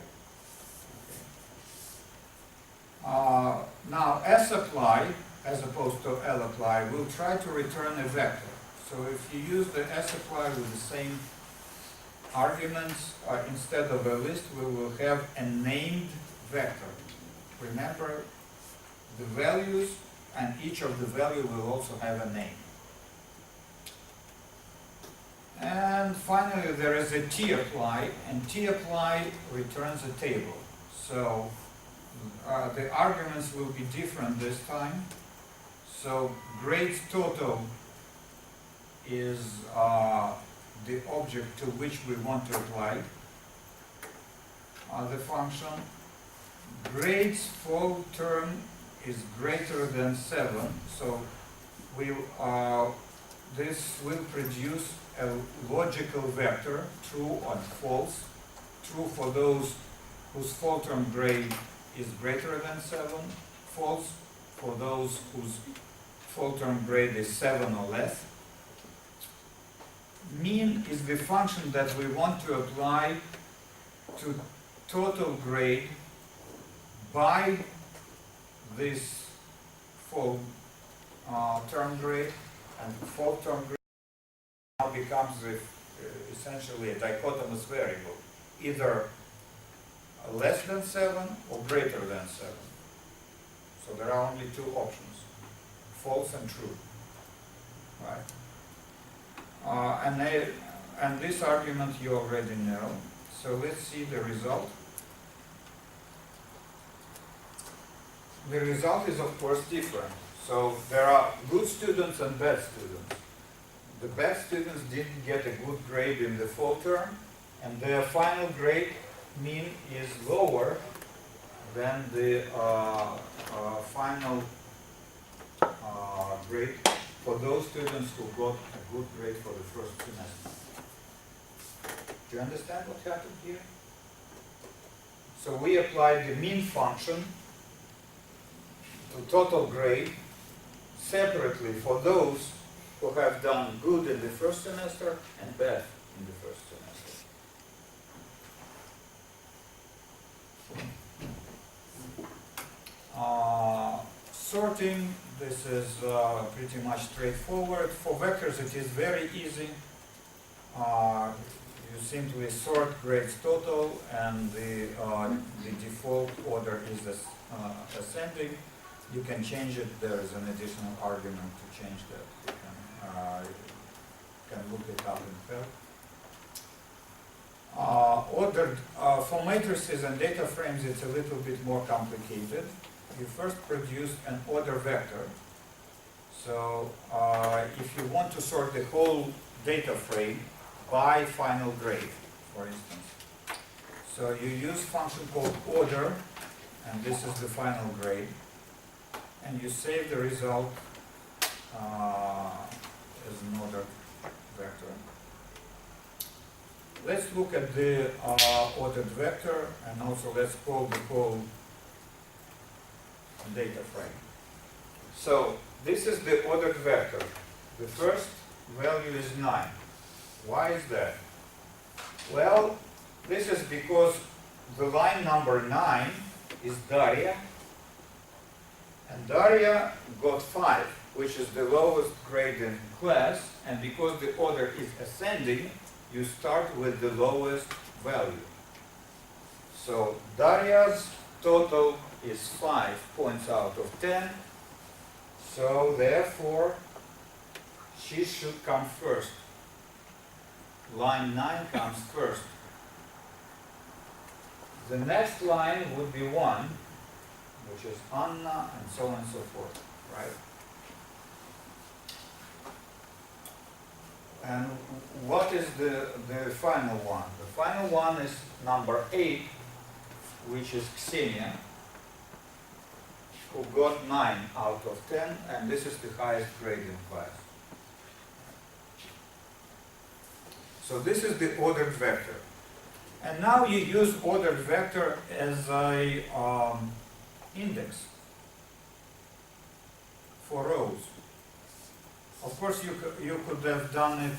Okay. Now sapply, as opposed to lapply, will try to return a vector. So if you use the sapply with the same arguments, instead of a list, we will have a named vector. Remember, the values, and each of the value will also have a name. And finally there is a tapply, and tapply returns a table. So the arguments will be different this time. So grades total is the object to which we want to apply the function. Grades full term is greater than 7, so we this will produce a logical vector, true or false. True for those whose full term grade is greater than 7, false for those whose full term grade is 7 or less. Mean is the function that we want to apply to total grade by this full term grade, and full term grade now becomes essentially a dichotomous variable, either less than 7 or greater than 7. So there are only two options, false and true, right? And this argument you already know. So let's see the result. The result is of course different. So there are good students and bad students. The bad students didn't get a good grade in the full term, and their final grade mean is lower than the final grade for those students who got a good grade for the first semester. Do you understand what happened here? So we applied the mean function to total grade separately for those who have done good in the first semester and bad in the first semester. Sorting, this is pretty much straightforward. For vectors it is very easy. You simply sort grades total, and the default order is ascending. You can change it. There is an additional argument to change that. You can look it up in help. Ordered for matrices and data frames, it's a little bit more complicated. You first produce an order vector. So if you want to sort the whole data frame by final grade, for instance, so you use a function called order, and this is the final grade, and you save the result as an ordered vector. Let's look at the ordered vector, and also let's call the whole data frame. So this is the ordered vector. The first value is 9. Why is that? Well, this is because the line number 9 is Daria, and Daria got 5, which is the lowest grade in class, and because the order is ascending, you start with the lowest value. So Daria's total is 5 points out of 10, so therefore she should come first. Line 9 comes first. The next line would be 1, which is Anna, and so on and so forth, right? And what is the final one? The final one is number 8, which is Ksenia, who got 9 out of 10, and this is the highest grade in class. So this is the ordered vector. And now you use ordered vector as a index for rows. Of course, you could have done it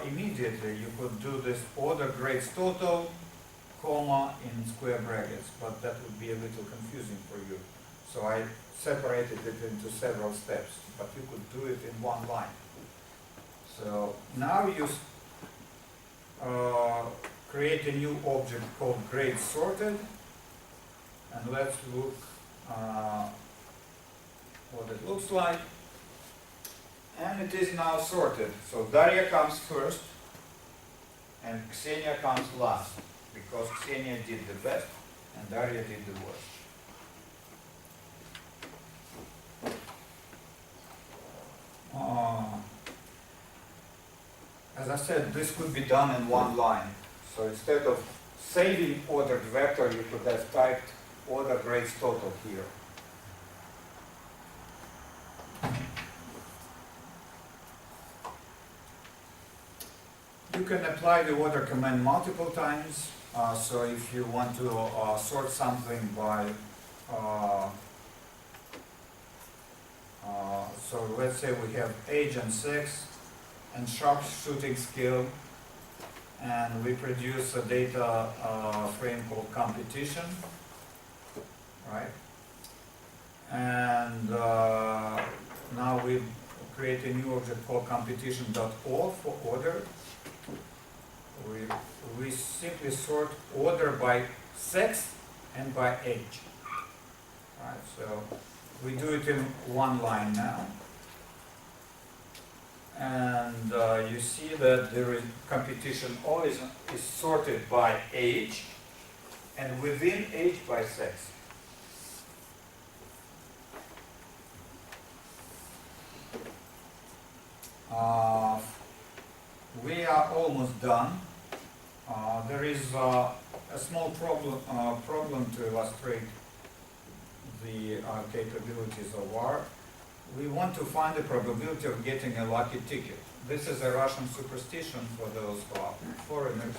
immediately. You could do this order grades total, comma, in square brackets, but that would be a little confusing for you. So I separated it into several steps, but you could do it in one line. So now you create a new object called grade sorted, and let's look looks like. And it is now sorted. So Daria comes first and Ksenia comes last, because Ksenia did the best and Daria did the worst. As I said, this could be done in one line. So instead of saving ordered vector, you could have typed order grades total here. You can apply the order command multiple times. So if you want to sort something by, so let's say we have age and sex and sharpshooting skill, and we produce a data frame called competition, right? And now we create a new object called competition.all for order. We simply sort order by sex and by age. Right, so we do it in one line now. And you see that there is competition always is sorted by age, and within age by sex. We are almost done. There is a small problem to illustrate the capabilities of R. We want to find the probability of getting a lucky ticket. This is a Russian superstition for those who are foreigners.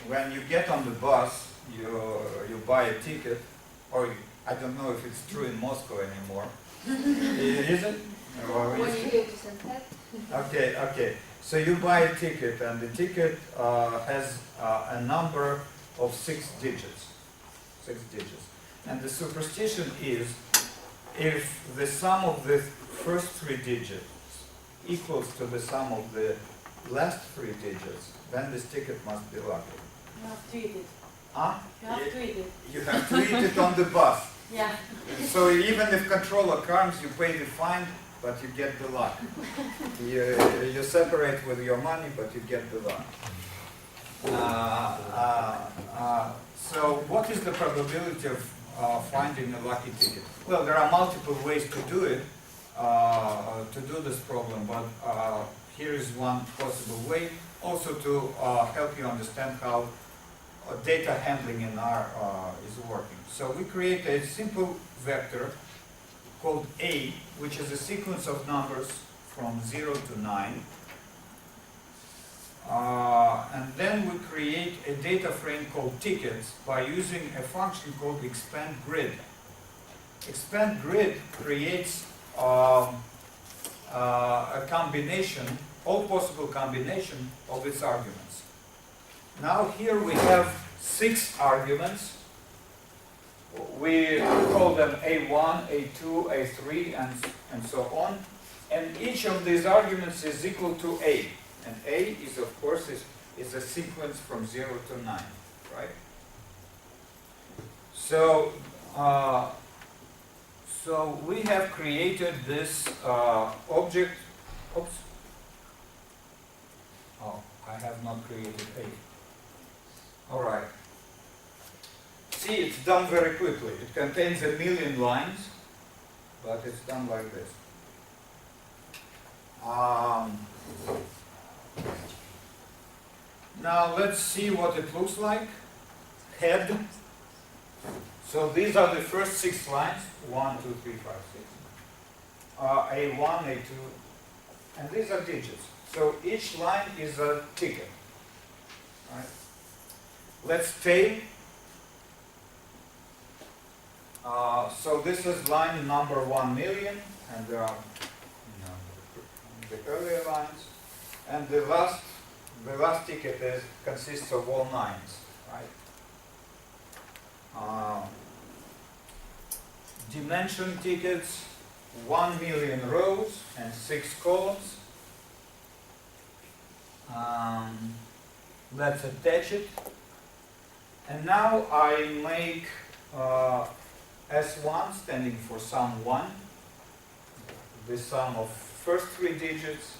When you get on the bus, you buy a ticket, or I don't know if it's true in Moscow anymore. Is it? Or is it? Okay. So you buy a ticket, and the ticket has a number of 6 digits. 6 digits. And the superstition is, if the sum of the first 3 digits equals to the sum of the last 3 digits, then this ticket must be lucky. You have to eat it. Huh? You have to eat it. You have to eat it on the bus. Yeah. So even if controller comes, you pay the fine, but you get the luck. You separate with your money, but you get the luck. So what is the probability of finding a lucky ticket? Well, there are multiple ways to do it, to do this problem, but here is one possible way, also to help you understand how data handling in R is working. So we create a simple vector called A, which is a sequence of numbers from 0 to 9. And then we create a data frame called tickets by using a function called expand grid. Expand grid creates a combination, all possible combination of its arguments. Now here we have 6 arguments. We call them A1, A2, A3, and so on. And each of these arguments is equal to A. And A is, of course, is a sequence from 0 to 9, right? So, so we have created this object. Oops. Oh, I have not created A. All right. See, it's done very quickly. It contains 1,000,000 lines, but it's done like this. Now let's see what it looks like. Head. So these are the first 6 lines. 1, 2, 3, 5, 6. A1, A2, and these are digits. So each line is a ticket. Right? Let's tail. So this is line number 1,000,000, and there are the earlier lines, and the last ticket consists of all 9s, right? Dimension tickets, 1,000,000 rows and 6 columns. Let's attach it, and now I make S1 standing for sum 1, the sum of first three digits,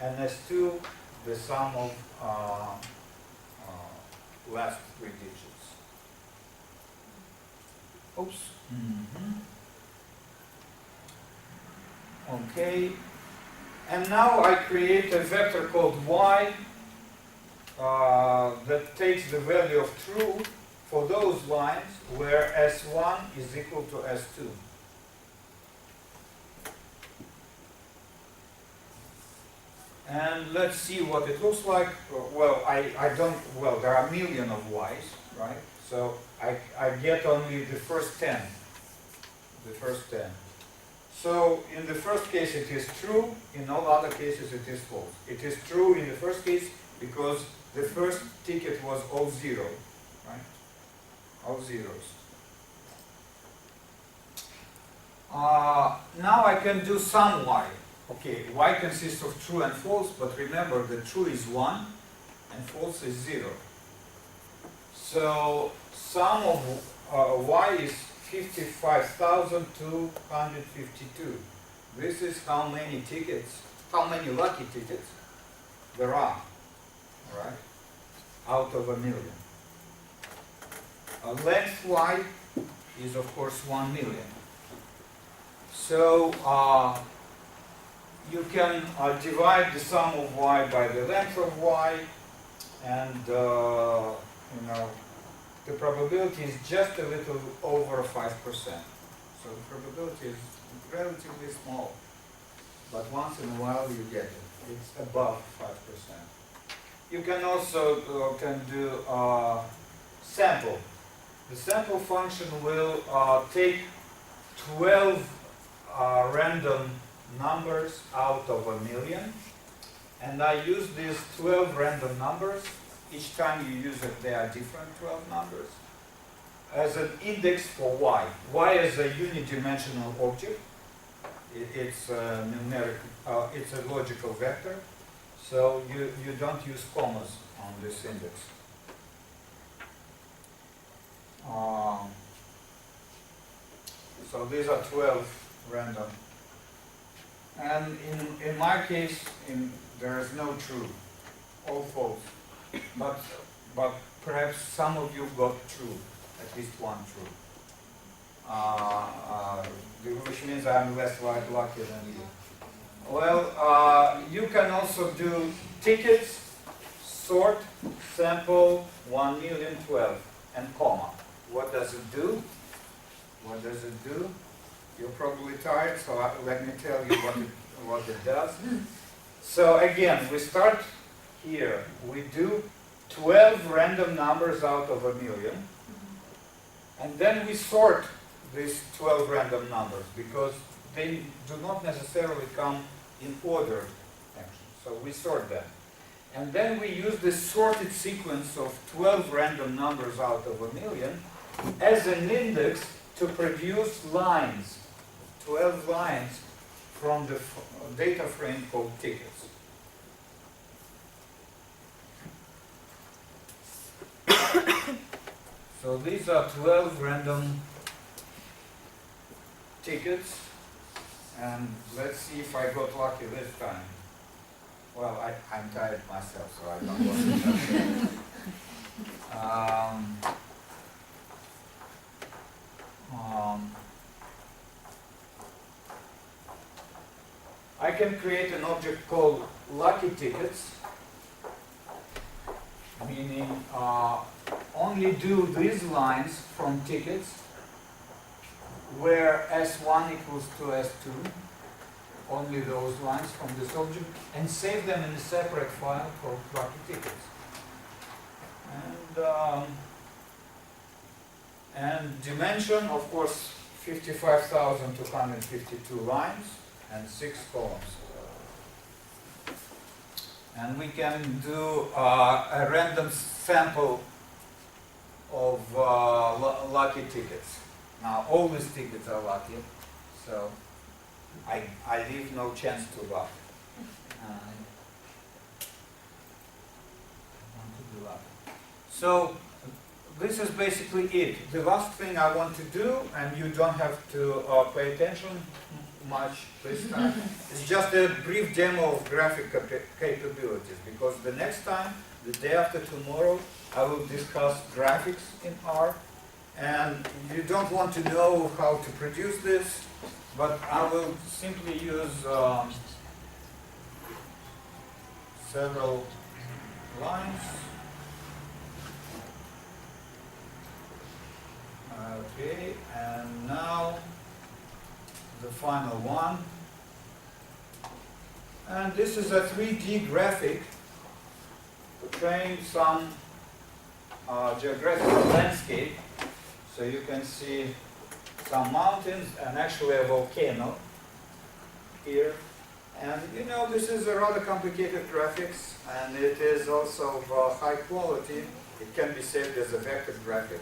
and S2 the sum of last three digits. Oops. Okay. And now I create a vector called y that takes the value of true for those lines where S1 is equal to S2. And let's see what it looks like. Well, there are a million of y's, right? So I get only the first 10. The first 10. So in the first case it is true, in all other cases it is false. It is true in the first case because the first ticket was all zero, right? All zeros. Now I can do some y. Okay, y consists of true and false, but remember the true is 1 and false is 0. So sum of y is 55,252. This is how many tickets, how many lucky tickets there are, right? Out of a million. Length y is of course 1 million. So you can divide the sum of y by the length of y, and the probability is just a little over 5%. So the probability is relatively small, but once in a while you get it. It's above 5%. You can also do sample. The sample function will take 12 random numbers out of a million, and I use these 12 random numbers. Each time you use it, they are different 12 numbers, as an index for y. Y is a unidimensional object. It's a numeric, it's a logical vector, so you don't use commas on this index. So these are 12 random. And in my case, there is no true, all false. But perhaps some of you got true, at least one true. Which means I'm less lucky than you. Well, you can also do tickets, sort, sample, 1,000,012, and comma. What does it do? What does it do? You're probably tired, so let me tell you what it does. So again, we start here. We do 12 random numbers out of a million, and then we sort these 12 random numbers because they do not necessarily come in order, actually. So we sort them. And then we use this sorted sequence of 12 random numbers out of a million as an index to produce lines, 12 lines from the data frame called tickets. So these are 12 random tickets, and let's see if I got lucky this time. Well, I'm tired myself, so I don't want to. I can create an object called lucky tickets, meaning only do these lines from tickets where S1 equals to S2, only those lines from this object, and save them in a separate file called lucky tickets. And dimension, of course, 55,252 lines and 6 columns. And we can do a random sample of lucky tickets. Now, all these tickets are lucky, so I leave no chance to luck. I want to be lucky. So this is basically it. The last thing I want to do, and you don't have to pay attention much this time, is just a brief demo of graphic capabilities, because the next time, the day after tomorrow, I will discuss graphics in R, and you don't want to know how to produce this, but I will simply use several lines. Okay, and now the final one. And this is a 3D graphic showing some geographical landscape. So you can see some mountains and actually a volcano here. And you know, this is a rather complicated graphics, and it is also of high quality. It can be saved as a vector graphic.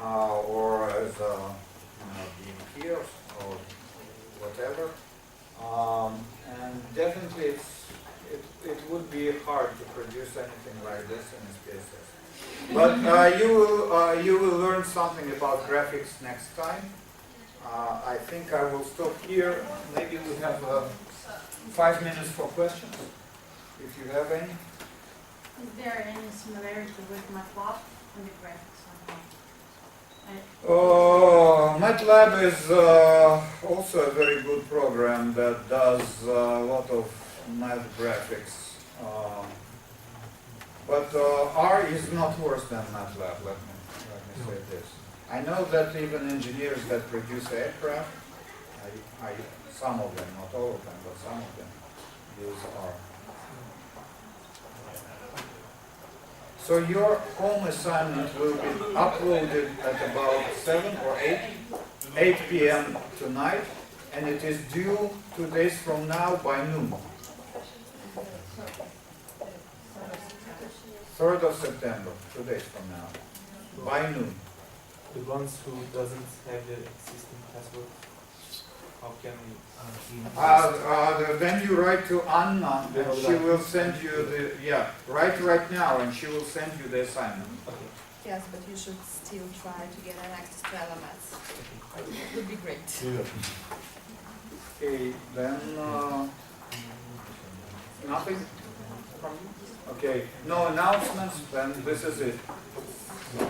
Or as a beam here or whatever, and definitely it would be hard to produce anything like this in SPSS. But you will learn something about graphics next time. I think I will stop here. Maybe we have 5 minutes for questions, if you have any. Is there any similarity with MATLAB and the graphics on top? MATLAB is also a very good program that does a lot of math graphics. But R is not worse than MATLAB, let me say this. I know that even engineers that produce aircraft, some of them, not all of them, but some of them, use R. So your home assignment will be uploaded at about 7 or 8 p.m. tonight, and it is due 2 days from now by noon. 3rd of September, 2 days from now, by noon. The ones who doesn't have the existing password, how can Then you write to Anna, and she will send you the, write right now, and she will send you the assignment. Okay. Yes, but you should still try to get an access to LMS. It would be great. Okay, then nothing from you? Okay, no announcements, then this is it.